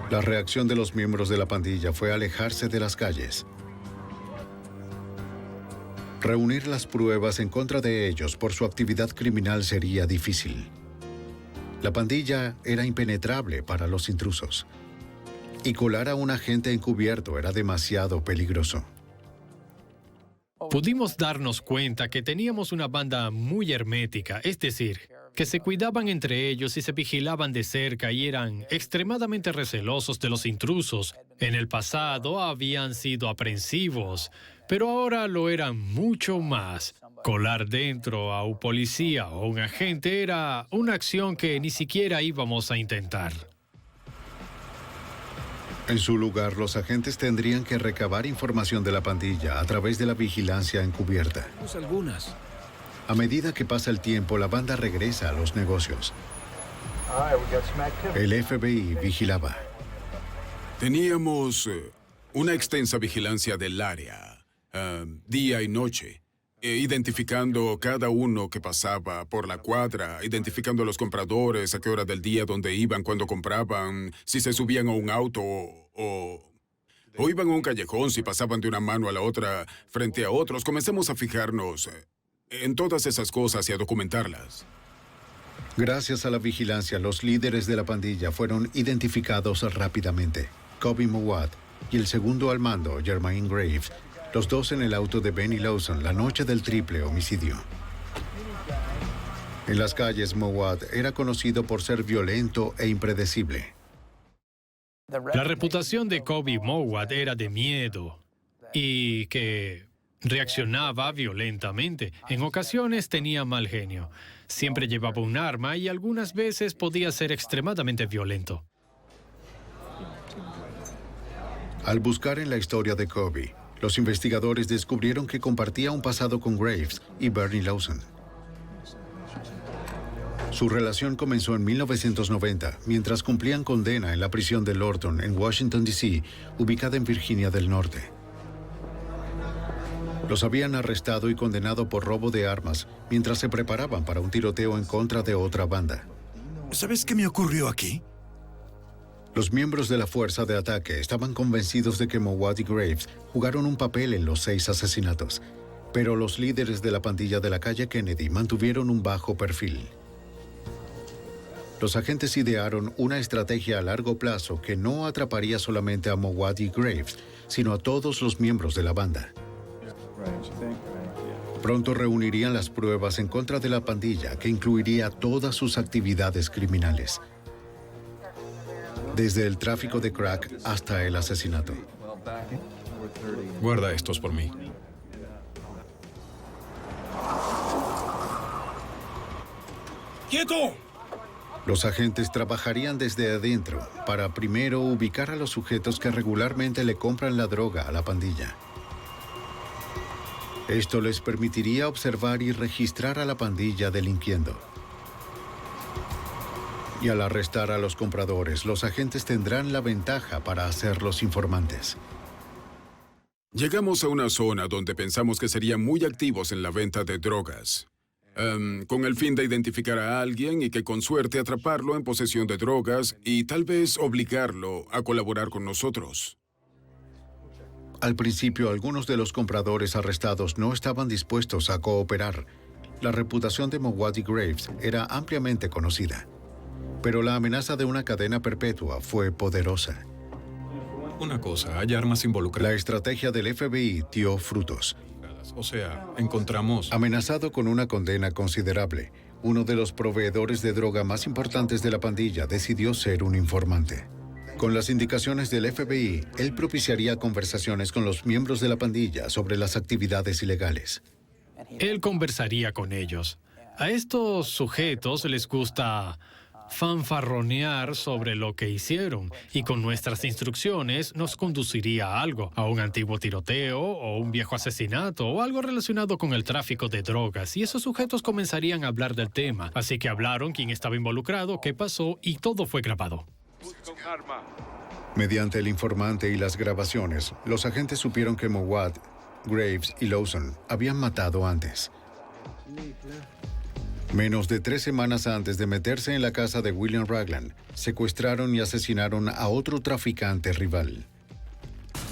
Speaker 1: La reacción de los miembros de la pandilla fue alejarse de las calles. Reunir las pruebas en contra de ellos por su actividad criminal sería difícil. La pandilla era impenetrable para los intrusos. Y colar a un agente encubierto era demasiado peligroso.
Speaker 20: Pudimos darnos cuenta que teníamos una banda muy hermética, es decir, que se cuidaban entre ellos y se vigilaban de cerca y eran extremadamente recelosos de los intrusos. En el pasado habían sido aprensivos, pero ahora lo eran mucho más. Colar dentro a un policía o un agente era una acción que ni siquiera íbamos a intentar.
Speaker 1: En su lugar, los agentes tendrían que recabar información de la pandilla a través de la vigilancia encubierta.
Speaker 18: Algunas.
Speaker 1: A medida que pasa el tiempo, la banda regresa a los negocios. El FBI vigilaba.
Speaker 22: Teníamos una extensa vigilancia del área, día y noche. identificando cada uno que pasaba por la cuadra, identificando a los compradores, a qué hora del día, dónde iban, cuándo compraban, si se subían a un auto o iban a un callejón, si pasaban de una mano a la otra frente a otros. Comenzamos a fijarnos en todas esas cosas y a documentarlas.
Speaker 1: Gracias a la vigilancia, los líderes de la pandilla fueron identificados rápidamente. Kobe Mowat y el segundo al mando, Jermaine Graves, los dos en el auto de Benny Lawson la noche del triple homicidio. En las calles, Mowat era conocido por ser violento e impredecible.
Speaker 20: La reputación de Kobe Mowat era de miedo y que reaccionaba violentamente. En ocasiones tenía mal genio. Siempre llevaba un arma y algunas veces podía ser extremadamente violento.
Speaker 1: Al buscar en la historia de Kobe, los investigadores descubrieron que compartía un pasado con Graves y Bernie Lawson. Su relación comenzó en 1990, mientras cumplían condena en la prisión de Lorton, en Washington, D.C., ubicada en Virginia del Norte. Los habían arrestado y condenado por robo de armas mientras se preparaban para un tiroteo en contra de otra banda.
Speaker 5: ¿Sabes qué me ocurrió aquí?
Speaker 1: Los miembros de la fuerza de ataque estaban convencidos de que Mowat y Graves jugaron un papel en los 6 asesinatos, pero los líderes de la pandilla de la calle Kennedy mantuvieron un bajo perfil. Los agentes idearon una estrategia a largo plazo que no atraparía solamente a Mowat y Graves, sino a todos los miembros de la banda. Pronto reunirían las pruebas en contra de la pandilla, que incluiría todas sus actividades criminales, desde el tráfico de crack hasta el asesinato.
Speaker 3: Guarda estos por mí.
Speaker 10: ¡Quieto!
Speaker 1: Los agentes trabajarían desde adentro para primero ubicar a los sujetos que regularmente le compran la droga a la pandilla. Esto les permitiría observar y registrar a la pandilla delinquiendo. Y al arrestar a los compradores, los agentes tendrán la ventaja para hacerlos informantes.
Speaker 22: Llegamos a una zona donde pensamos que serían muy activos en la venta de drogas, con el fin de identificar a alguien y que con suerte atraparlo en posesión de drogas y tal vez obligarlo a colaborar con nosotros.
Speaker 1: Al principio, algunos de los compradores arrestados no estaban dispuestos a cooperar. La reputación de Mowat y Graves era ampliamente conocida, pero la amenaza de una cadena perpetua fue poderosa.
Speaker 3: Una cosa, hay armas involucradas.
Speaker 1: La estrategia del FBI dio frutos.
Speaker 3: O sea, encontramos...
Speaker 1: Amenazado con una condena considerable, uno de los proveedores de droga más importantes de la pandilla decidió ser un informante. Con las indicaciones del FBI, él propiciaría conversaciones con los miembros de la pandilla sobre las actividades ilegales.
Speaker 20: Él conversaría con ellos. A estos sujetos les gusta fanfarronear sobre lo que hicieron y con nuestras instrucciones nos conduciría a algo, a un antiguo tiroteo o un viejo asesinato o algo relacionado con el tráfico de drogas, y esos sujetos comenzarían a hablar del tema. Así que hablaron quién estaba involucrado, qué pasó y todo fue grabado.
Speaker 1: Mediante el informante y las grabaciones, los agentes supieron que Mowat, Graves y Lawson habían matado antes. Menos de 3 semanas antes de meterse en la casa de William Ragland, secuestraron y asesinaron a otro traficante rival.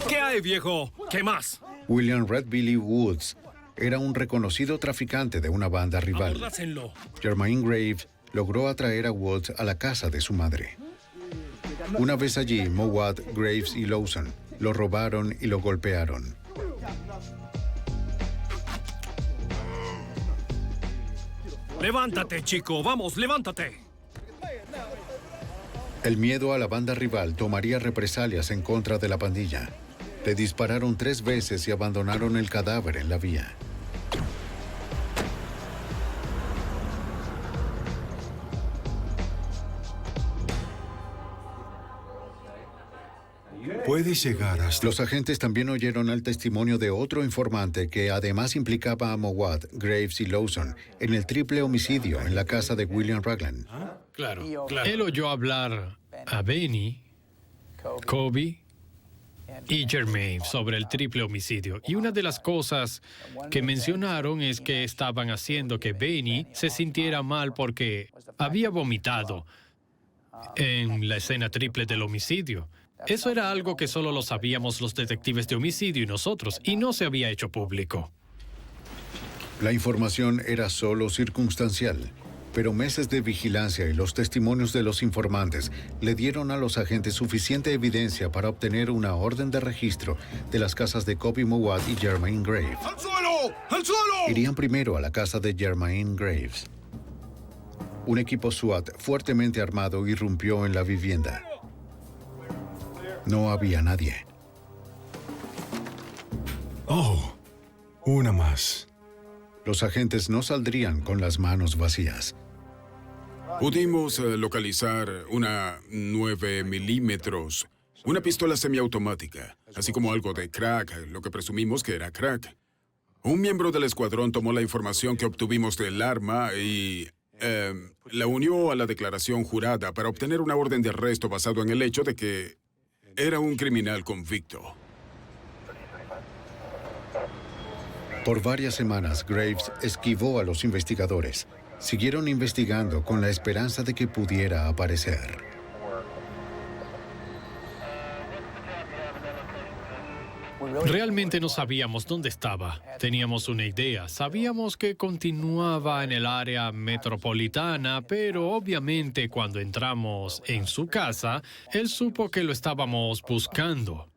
Speaker 13: ¿Qué hay, viejo? ¿Qué más?
Speaker 1: William Red Billy Woods era un reconocido traficante de una banda rival.
Speaker 13: Abórdasenlo.
Speaker 1: Jermaine Graves logró atraer a Woods a la casa de su madre. Una vez allí, Mowat, Graves y Lawson lo robaron y lo golpearon.
Speaker 13: Levántate, chico. Vamos, levántate.
Speaker 1: El miedo a la banda rival tomaría represalias en contra de la pandilla. Le dispararon 3 veces y abandonaron el cadáver en la vía.
Speaker 19: Puedes llegar hasta...
Speaker 1: Los agentes también oyeron el testimonio de otro informante que además implicaba a Mowat, Graves y Lawson en el triple homicidio en la casa de William Ragland.
Speaker 20: Claro. Él oyó hablar a Benny, Kobe y Jermaine sobre el triple homicidio. Y una de las cosas que mencionaron es que estaban haciendo que Benny se sintiera mal porque había vomitado en la escena triple del homicidio. Eso era algo que solo lo sabíamos los detectives de homicidio y nosotros, y no se había hecho público.
Speaker 1: La información era solo circunstancial, pero meses de vigilancia y los testimonios de los informantes le dieron a los agentes suficiente evidencia para obtener una orden de registro de las casas de Kobe Mowat y Jermaine Graves.
Speaker 22: ¡Al suelo! ¡Al suelo!
Speaker 1: Irían primero a la casa de Jermaine Graves. Un equipo SWAT fuertemente armado irrumpió en la vivienda. No había nadie.
Speaker 22: Oh, una más.
Speaker 1: Los agentes no saldrían con las manos vacías.
Speaker 22: Pudimos localizar una 9 milímetros, una pistola semiautomática, así como algo de crack, lo que presumimos que era crack. Un miembro del escuadrón tomó la información que obtuvimos del arma y la unió a la declaración jurada para obtener una orden de arresto basado en el hecho de que era un criminal convicto.
Speaker 1: Por varias semanas, Graves esquivó a los investigadores. Siguieron investigando con la esperanza de que pudiera aparecer.
Speaker 20: Realmente no sabíamos dónde estaba. Teníamos una idea. Sabíamos que continuaba en el área metropolitana, pero obviamente cuando entramos en su casa, él supo que lo estábamos buscando.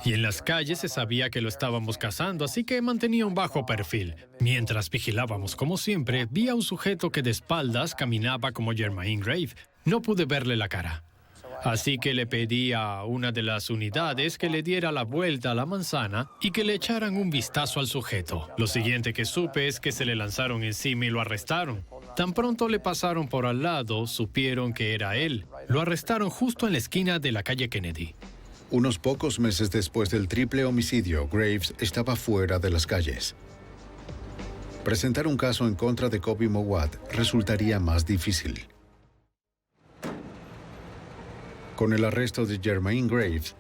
Speaker 20: Y en las calles se sabía que lo estábamos cazando, así que mantenía un bajo perfil. Mientras vigilábamos, como siempre, vi a un sujeto que de espaldas caminaba como Jermaine Graves. No pude verle la cara. Así que le pedí a una de las unidades que le diera la vuelta a la manzana y que le echaran un vistazo al sujeto. Lo siguiente que supe es que se le lanzaron encima y lo arrestaron. Tan pronto le pasaron por al lado, supieron que era él. Lo arrestaron justo en la esquina de la calle Kennedy.
Speaker 1: Unos pocos meses después del triple homicidio, Graves estaba fuera de las calles. Presentar un caso en contra de Kobe Mowat resultaría más difícil. Con el arresto de Jermaine Graves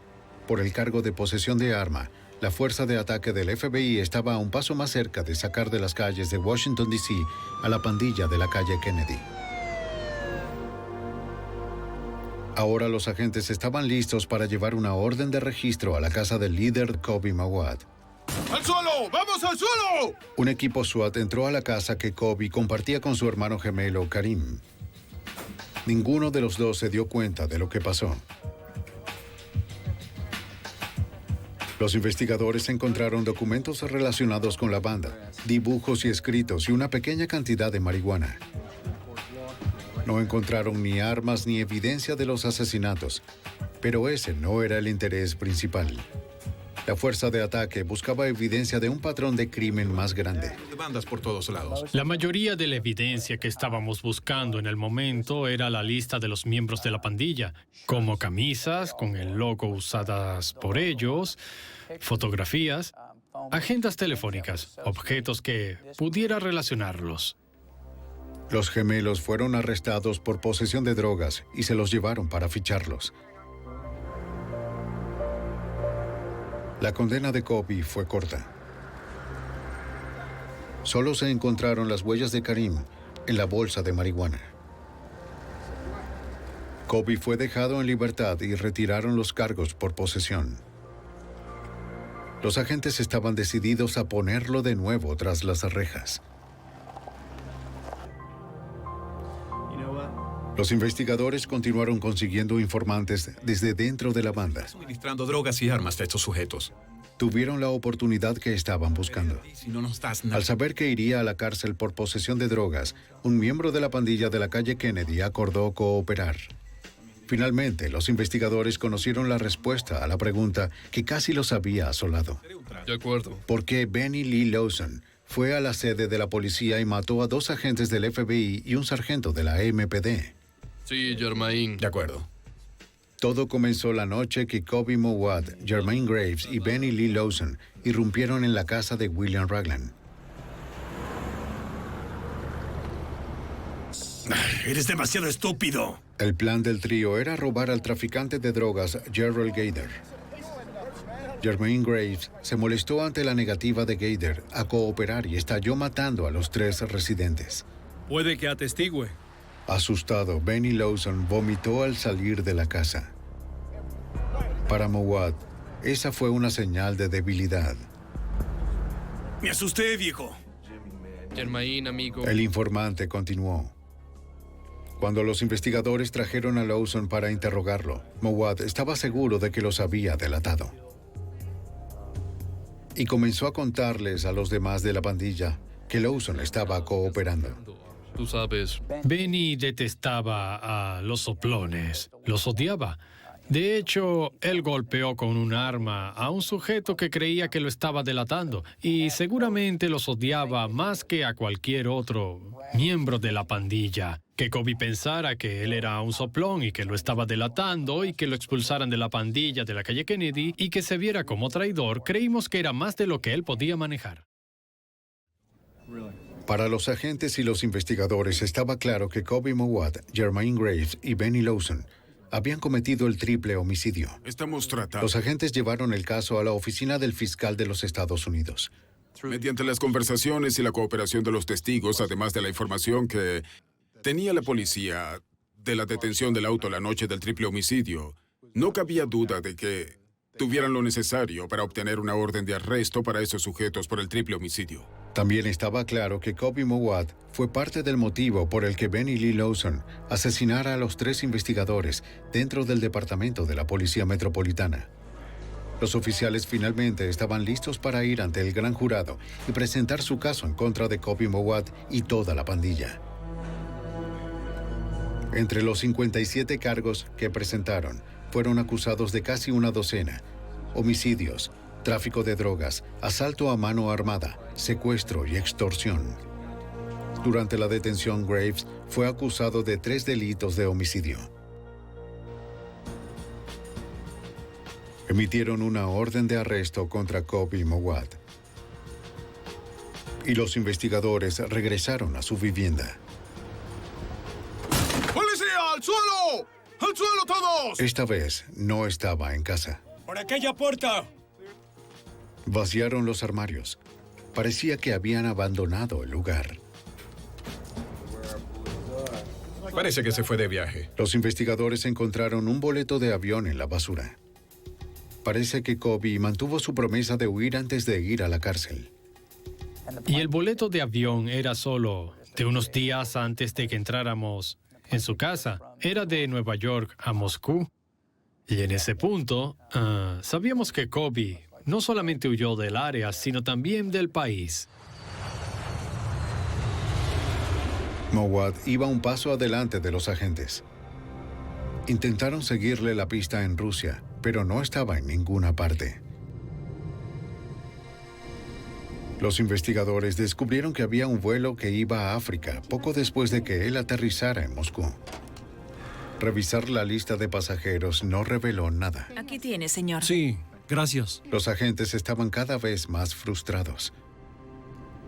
Speaker 1: por el cargo de posesión de arma, la fuerza de ataque del FBI estaba a un paso más cerca de sacar de las calles de Washington, D.C. a la pandilla de la calle Kennedy. Ahora los agentes estaban listos para llevar una orden de registro a la casa del líder Kobe Mowat.
Speaker 22: ¡Al suelo! ¡Vamos al suelo!
Speaker 1: Un equipo SWAT entró a la casa que Kobe compartía con su hermano gemelo Karim. Ninguno de los dos se dio cuenta de lo que pasó. Los investigadores encontraron documentos relacionados con la banda, dibujos y escritos y una pequeña cantidad de marihuana. No encontraron ni armas ni evidencia de los asesinatos, pero ese no era el interés principal. La fuerza de ataque buscaba evidencia de un patrón de crimen más grande.
Speaker 3: Bandas por todos lados.
Speaker 20: La mayoría de la evidencia que estábamos buscando en el momento era la lista de los miembros de la pandilla, como camisas con el logo usadas por ellos, fotografías, agendas telefónicas, objetos que pudiera relacionarlos.
Speaker 1: Los gemelos fueron arrestados por posesión de drogas y se los llevaron para ficharlos. La condena de Kobe fue corta. Solo se encontraron las huellas de Karim en la bolsa de marihuana. Kobe fue dejado en libertad y retiraron los cargos por posesión. Los agentes estaban decididos a ponerlo de nuevo tras las rejas. Los investigadores continuaron consiguiendo informantes desde dentro de la banda.
Speaker 3: Suministrando drogas y armas a estos sujetos.
Speaker 1: Tuvieron la oportunidad que estaban buscando. Al saber que iría a la cárcel por posesión de drogas, un miembro de la pandilla de la calle Kennedy acordó cooperar. Finalmente, los investigadores conocieron la respuesta a la pregunta que casi los había asolado.
Speaker 6: De acuerdo.
Speaker 1: ¿Por qué Benny Lee Lawson fue a la sede de la policía y mató a 2 agentes del FBI y un sargento de la MPD?
Speaker 6: Sí, Jermaine.
Speaker 3: De acuerdo.
Speaker 1: Todo comenzó la noche que Kobe Mowat, Jermaine Graves y Benny Lee Lawson irrumpieron en la casa de William Ragland.
Speaker 5: Eres demasiado estúpido.
Speaker 1: El plan del trío era robar al traficante de drogas Gerald Gader. Germaine Graves se molestó ante la negativa de Gator a cooperar y estalló matando a los 3 residentes.
Speaker 13: Puede que atestigue.
Speaker 1: Asustado, Benny Lawson vomitó al salir de la casa. Para Mowat, esa fue una señal de debilidad.
Speaker 5: Me asusté, viejo.
Speaker 6: Germain, amigo.
Speaker 1: El informante continuó. Cuando los investigadores trajeron a Lawson para interrogarlo, Mowat estaba seguro de que los había delatado. Y comenzó a contarles a los demás de la pandilla que Lawson estaba cooperando.
Speaker 6: Tú sabes.
Speaker 20: Benny detestaba a los soplones. Los odiaba. De hecho, él golpeó con un arma a un sujeto que creía que lo estaba delatando y seguramente los odiaba más que a cualquier otro miembro de la pandilla. Que Kobe pensara que él era un soplón y que lo estaba delatando y que lo expulsaran de la pandilla de la calle Kennedy y que se viera como traidor, creímos que era más de lo que él podía manejar.
Speaker 1: Para los agentes y los investigadores estaba claro que Kobe Mowat, Germaine Graves y Benny Lawson habían cometido el triple homicidio.
Speaker 22: Estamos tratando.
Speaker 1: Los agentes llevaron el caso a la oficina del fiscal de los Estados Unidos.
Speaker 22: Mediante las conversaciones y la cooperación de los testigos, además de la información que tenía la policía de la detención del auto la noche del triple homicidio, no cabía duda de que tuvieran lo necesario para obtener una orden de arresto para esos sujetos por el triple homicidio.
Speaker 1: También estaba claro que Kobe Mowat fue parte del motivo por el que Benny Lee Lawson asesinara a los 3 investigadores dentro del departamento de la Policía Metropolitana. Los oficiales finalmente estaban listos para ir ante el gran jurado y presentar su caso en contra de Kobe Mowat y toda la pandilla. Entre los 57 cargos que presentaron, fueron acusados de casi una docena: homicidios, tráfico de drogas, asalto a mano armada, secuestro y extorsión. Durante la detención, Graves fue acusado de 3 delitos de homicidio. Emitieron una orden de arresto contra Kobe Mowat. Y los investigadores regresaron a su vivienda.
Speaker 22: ¡Policía, al suelo! ¡Al suelo todos!
Speaker 1: Esta vez no estaba en casa.
Speaker 10: ¡Por aquella puerta!
Speaker 1: Vaciaron los armarios. Parecía que habían abandonado el lugar.
Speaker 3: Parece que se fue de viaje.
Speaker 1: Los investigadores encontraron un boleto de avión en la basura. Parece que Kobe mantuvo su promesa de huir antes de ir a la cárcel.
Speaker 20: Y el boleto de avión era solo de unos días antes de que entráramos en su casa. Era de Nueva York a Moscú. Y en ese punto, sabíamos que Kobe no solamente huyó del área, sino también del país.
Speaker 1: Mowat iba un paso adelante de los agentes. Intentaron seguirle la pista en Rusia, pero no estaba en ninguna parte. Los investigadores descubrieron que había un vuelo que iba a África poco después de que él aterrizara en Moscú. Revisar la lista de pasajeros no reveló nada.
Speaker 21: Aquí tiene, señor.
Speaker 13: Sí, gracias.
Speaker 1: Los agentes estaban cada vez más frustrados.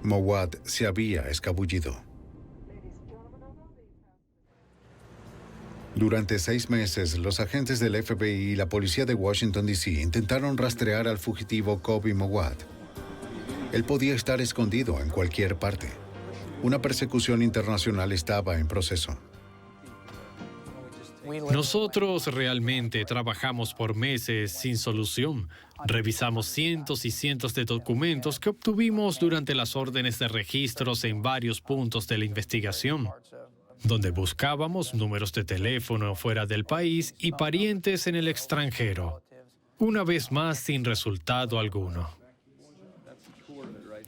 Speaker 1: Mowat se había escabullido. Durante 6 meses, los agentes del FBI y la policía de Washington, D.C. intentaron rastrear al fugitivo Kobe Mowat. Él podía estar escondido en cualquier parte. Una persecución internacional estaba en proceso.
Speaker 20: Nosotros realmente trabajamos por meses sin solución. Revisamos cientos y cientos de documentos que obtuvimos durante las órdenes de registros en varios puntos de la investigación, donde buscábamos números de teléfono fuera del país y parientes en el extranjero. Una vez más, sin resultado alguno.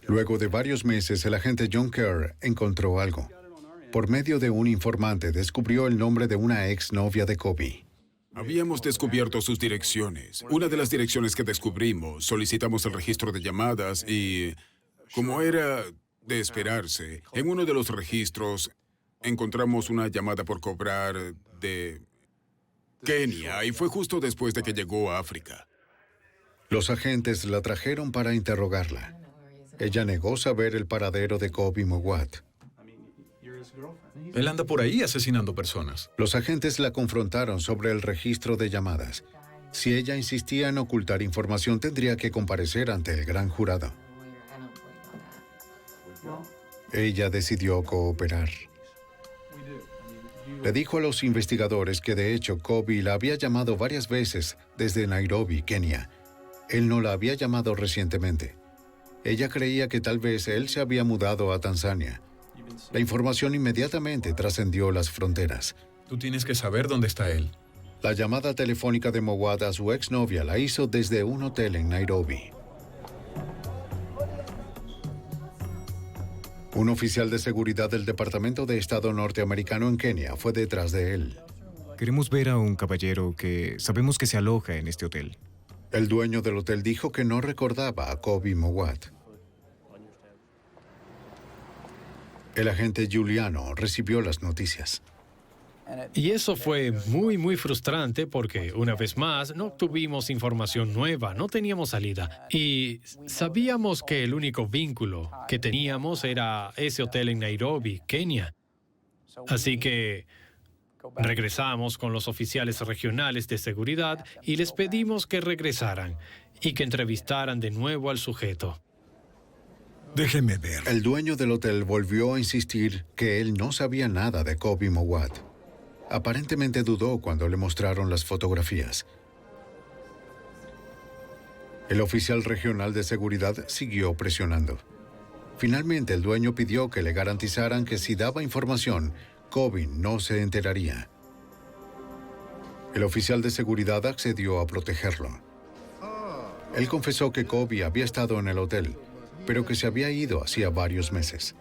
Speaker 1: Luego de varios meses, el agente John Kerr encontró algo. Por medio de un informante, descubrió el nombre de una exnovia de Kobe.
Speaker 22: Habíamos descubierto sus direcciones. Una de las direcciones que descubrimos, solicitamos el registro de llamadas y, como era de esperarse, en uno de los registros encontramos una llamada por cobrar de Kenia y fue justo después de que llegó a África.
Speaker 1: Los agentes la trajeron para interrogarla. Ella negó saber el paradero de Kobe Mowat.
Speaker 3: Él anda por ahí asesinando personas.
Speaker 1: Los agentes la confrontaron sobre el registro de llamadas. Si ella insistía en ocultar información, tendría que comparecer ante el gran jurado. Ella decidió cooperar. Le dijo a los investigadores que de hecho Kobe la había llamado varias veces desde Nairobi, Kenia. Él no la había llamado recientemente. Ella creía que tal vez él se había mudado a Tanzania. La información inmediatamente trascendió las fronteras.
Speaker 3: Tú tienes que saber dónde está él.
Speaker 1: La llamada telefónica de Mowat a su exnovia la hizo desde un hotel en Nairobi. Un oficial de seguridad del Departamento de Estado norteamericano en Kenia fue detrás de él.
Speaker 4: Queremos ver a un caballero que sabemos que se aloja en este hotel.
Speaker 1: El dueño del hotel dijo que no recordaba a Kobe Mowat. El agente Giuliano recibió las noticias.
Speaker 20: Y eso fue muy frustrante porque, una vez más, no obtuvimos información nueva, no teníamos salida. Y sabíamos que el único vínculo que teníamos era ese hotel en Nairobi, Kenia. Así que regresamos con los oficiales regionales de seguridad y les pedimos que regresaran y que entrevistaran de nuevo al sujeto.
Speaker 1: Déjeme ver. El dueño del hotel volvió a insistir que él no sabía nada de Kobe Mowat. Aparentemente dudó cuando le mostraron las fotografías. El oficial regional de seguridad siguió presionando. Finalmente, el dueño pidió que le garantizaran que si daba información, Kobe no se enteraría. El oficial de seguridad accedió a protegerlo. Él confesó que Kobe había estado en el hotel, pero que se había ido hacía varios meses.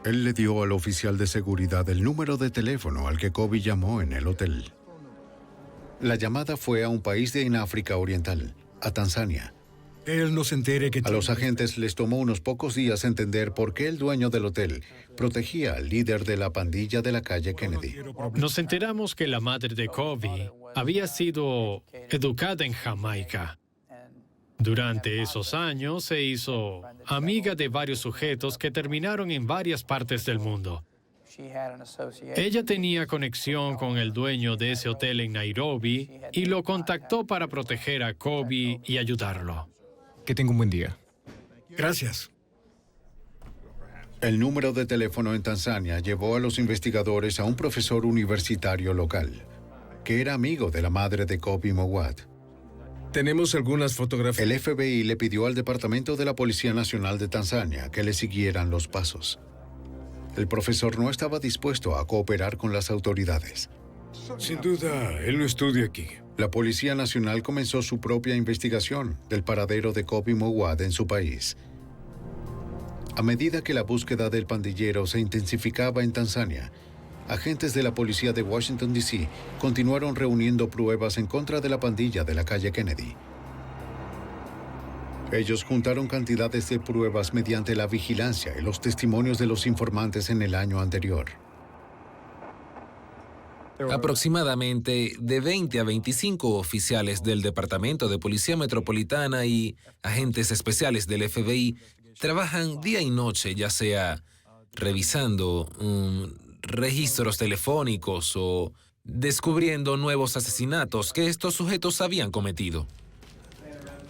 Speaker 1: Él le dio al oficial de seguridad el número de teléfono al que Kobe llamó en el hotel. La llamada fue a un país en África Oriental, a Tanzania.
Speaker 19: Él no se entere que...
Speaker 1: A los agentes les tomó unos pocos días entender por qué el dueño del hotel protegía al líder de la pandilla de la calle Kennedy.
Speaker 20: Nos enteramos que la madre de Kobe había sido educada en Jamaica. Durante esos años se hizo amiga de varios sujetos que terminaron en varias partes del mundo. Ella tenía conexión con el dueño de ese hotel en Nairobi y lo contactó para proteger a Kobe y ayudarlo.
Speaker 4: Que tenga un buen día.
Speaker 19: Gracias.
Speaker 1: El número de teléfono en Tanzania llevó a los investigadores a un profesor universitario local, que era amigo de la madre de Kobe Mowat.
Speaker 19: Tenemos algunas fotografías.
Speaker 1: El FBI le pidió al Departamento de la Policía Nacional de Tanzania que le siguieran los pasos. El profesor no estaba dispuesto a cooperar con las autoridades.
Speaker 19: Sin duda, él no estudia aquí.
Speaker 1: La Policía Nacional comenzó su propia investigación del paradero de Kobe Mowat en su país. A medida que la búsqueda del pandillero se intensificaba en Tanzania, agentes de la policía de Washington, D.C. continuaron reuniendo pruebas en contra de la pandilla de la calle Kennedy. Ellos juntaron cantidades de pruebas mediante la vigilancia y los testimonios de los informantes en el año anterior.
Speaker 18: Aproximadamente de 20 a 25 oficiales del Departamento de Policía Metropolitana y agentes especiales del FBI trabajan día y noche, ya sea revisando registros telefónicos o descubriendo nuevos asesinatos que estos sujetos habían cometido.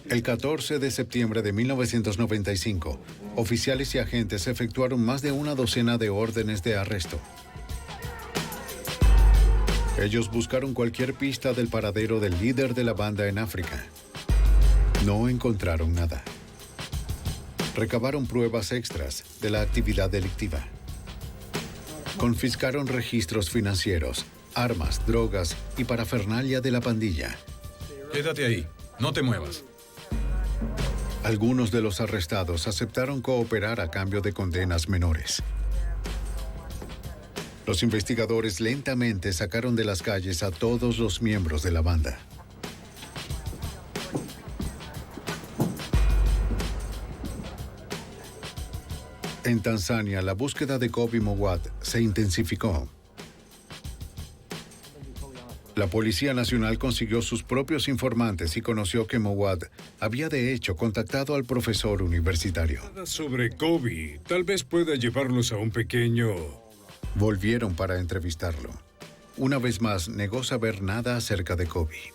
Speaker 1: El 14 de septiembre de 1995, oficiales y agentes efectuaron más de una docena de órdenes de arresto. Ellos buscaron cualquier pista del paradero del líder de la banda en África. No encontraron nada. Recabaron pruebas extras de la actividad delictiva. Confiscaron registros financieros, armas, drogas y parafernalia de la pandilla.
Speaker 3: Quédate ahí, no te muevas.
Speaker 1: Algunos de los arrestados aceptaron cooperar a cambio de condenas menores. Los investigadores lentamente sacaron de las calles a todos los miembros de la banda. En Tanzania, la búsqueda de Kobe Mowat se intensificó. La Policía Nacional consiguió sus propios informantes y conoció que Mowat había de hecho contactado al profesor universitario.
Speaker 19: Sobre Kobe, tal vez pueda llevarlos a un pequeño...
Speaker 1: Volvieron para entrevistarlo. Una vez más, negó saber nada acerca de Kobe.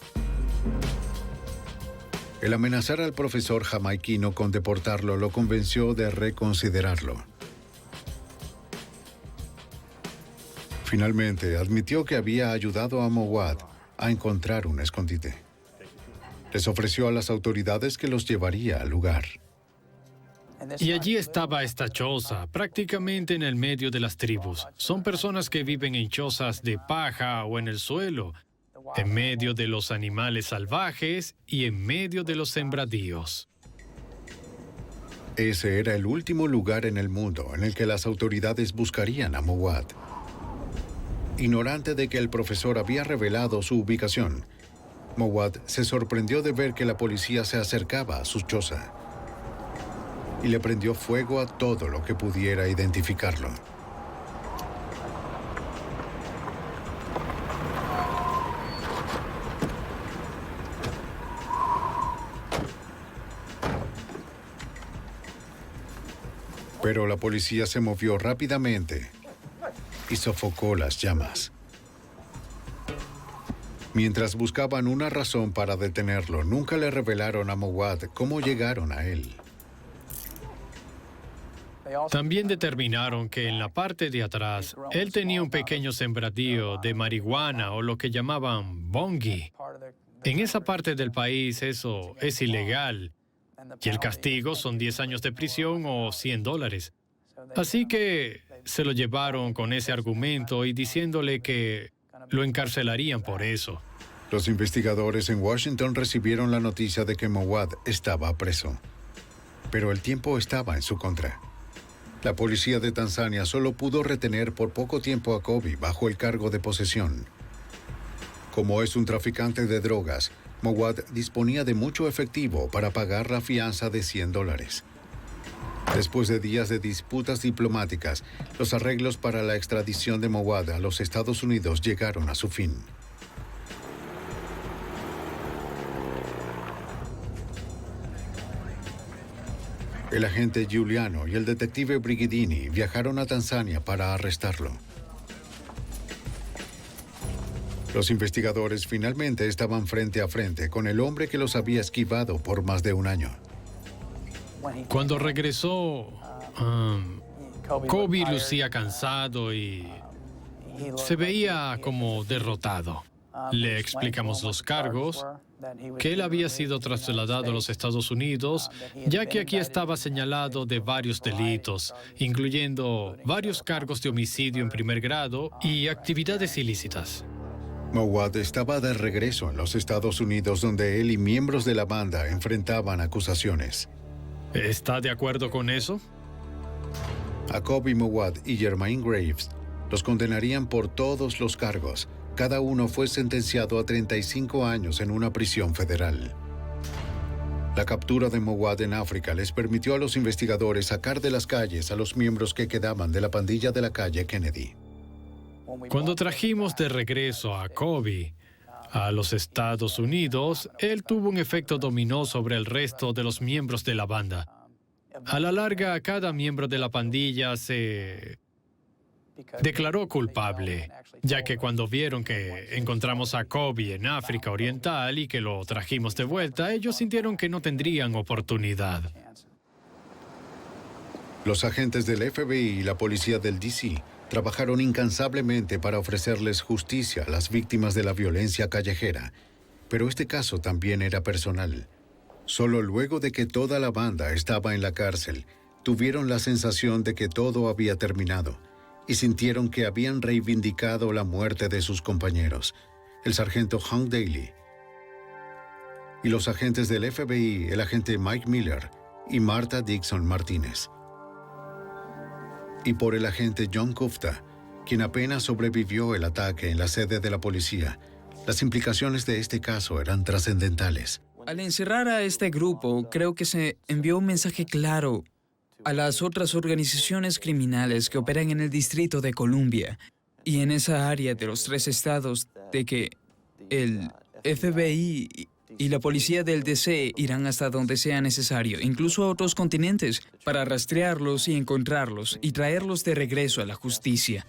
Speaker 1: El amenazar al profesor jamaiquino con deportarlo lo convenció de reconsiderarlo. Finalmente, admitió que había ayudado a Mowat a encontrar un escondite. Les ofreció a las autoridades que los llevaría al lugar.
Speaker 20: Y allí estaba esta choza, prácticamente en el medio de las tribus. Son personas que viven en chozas de paja o en el suelo, en medio de los animales salvajes y en medio de los sembradíos.
Speaker 1: Ese era el último lugar en el mundo en el que las autoridades buscarían a Mowat. Ignorante de que el profesor había revelado su ubicación, Mowat se sorprendió de ver que la policía se acercaba a su choza y le prendió fuego a todo lo que pudiera identificarlo. Pero la policía se movió rápidamente y sofocó las llamas. Mientras buscaban una razón para detenerlo, nunca le revelaron a Mowat cómo llegaron a él.
Speaker 20: También determinaron que en la parte de atrás, él tenía un pequeño sembradío de marihuana o lo que llamaban bongi. En esa parte del país eso es ilegal y el castigo son 10 años de prisión o $100. Así que se lo llevaron con ese argumento y diciéndole que lo encarcelarían por eso.
Speaker 1: Los investigadores en Washington recibieron la noticia de que Mowat estaba preso, pero el tiempo estaba en su contra. La policía de Tanzania solo pudo retener por poco tiempo a Kobe bajo el cargo de posesión. Como es un traficante de drogas, Mowat disponía de mucho efectivo para pagar la fianza de $100. Después de días de disputas diplomáticas, los arreglos para la extradición de Mowat a los Estados Unidos llegaron a su fin. El agente Giuliano y el detective Brigidini viajaron a Tanzania para arrestarlo. Los investigadores finalmente estaban frente a frente con el hombre que los había esquivado por más de un año.
Speaker 20: Cuando regresó, Kobe lucía cansado y se veía como derrotado. Le explicamos los cargos, que él había sido trasladado a los Estados Unidos, ya que aquí estaba señalado de varios delitos, incluyendo varios cargos de homicidio en primer grado y actividades ilícitas.
Speaker 1: Mowat estaba de regreso en los Estados Unidos, donde él y miembros de la banda enfrentaban acusaciones.
Speaker 20: ¿Está de acuerdo con eso?
Speaker 1: A Kobe Mowat y Jermaine Graves los condenarían por todos los cargos. Cada uno fue sentenciado a 35 años en una prisión federal. La captura de Mowat en África les permitió a los investigadores sacar de las calles a los miembros que quedaban de la pandilla de la calle Kennedy.
Speaker 20: Cuando trajimos de regreso a Kobe a los Estados Unidos, él tuvo un efecto dominó sobre el resto de los miembros de la banda. A la larga, cada miembro de la pandilla se declaró culpable, ya que cuando vieron que encontramos a Kobe en África Oriental y que lo trajimos de vuelta, ellos sintieron que no tendrían oportunidad.
Speaker 1: Los agentes del FBI y la policía del D.C. trabajaron incansablemente para ofrecerles justicia a las víctimas de la violencia callejera, pero este caso también era personal. Solo luego de que toda la banda estaba en la cárcel, tuvieron la sensación de que todo había terminado y sintieron que habían reivindicado la muerte de sus compañeros, el sargento Hank Daly, y los agentes del FBI, el agente Mike Miller y Martha Dixon Martínez. Y por el agente John Kufta, quien apenas sobrevivió el ataque en la sede de la policía. Las implicaciones de este caso eran trascendentales.
Speaker 15: Al encerrar a este grupo, creo que se envió un mensaje claro a las otras organizaciones criminales que operan en el Distrito de Columbia y en esa área de los 3 estados de que el FBI y la policía del DC irán hasta donde sea necesario, incluso a otros continentes, para rastrearlos y encontrarlos y traerlos de regreso a la justicia.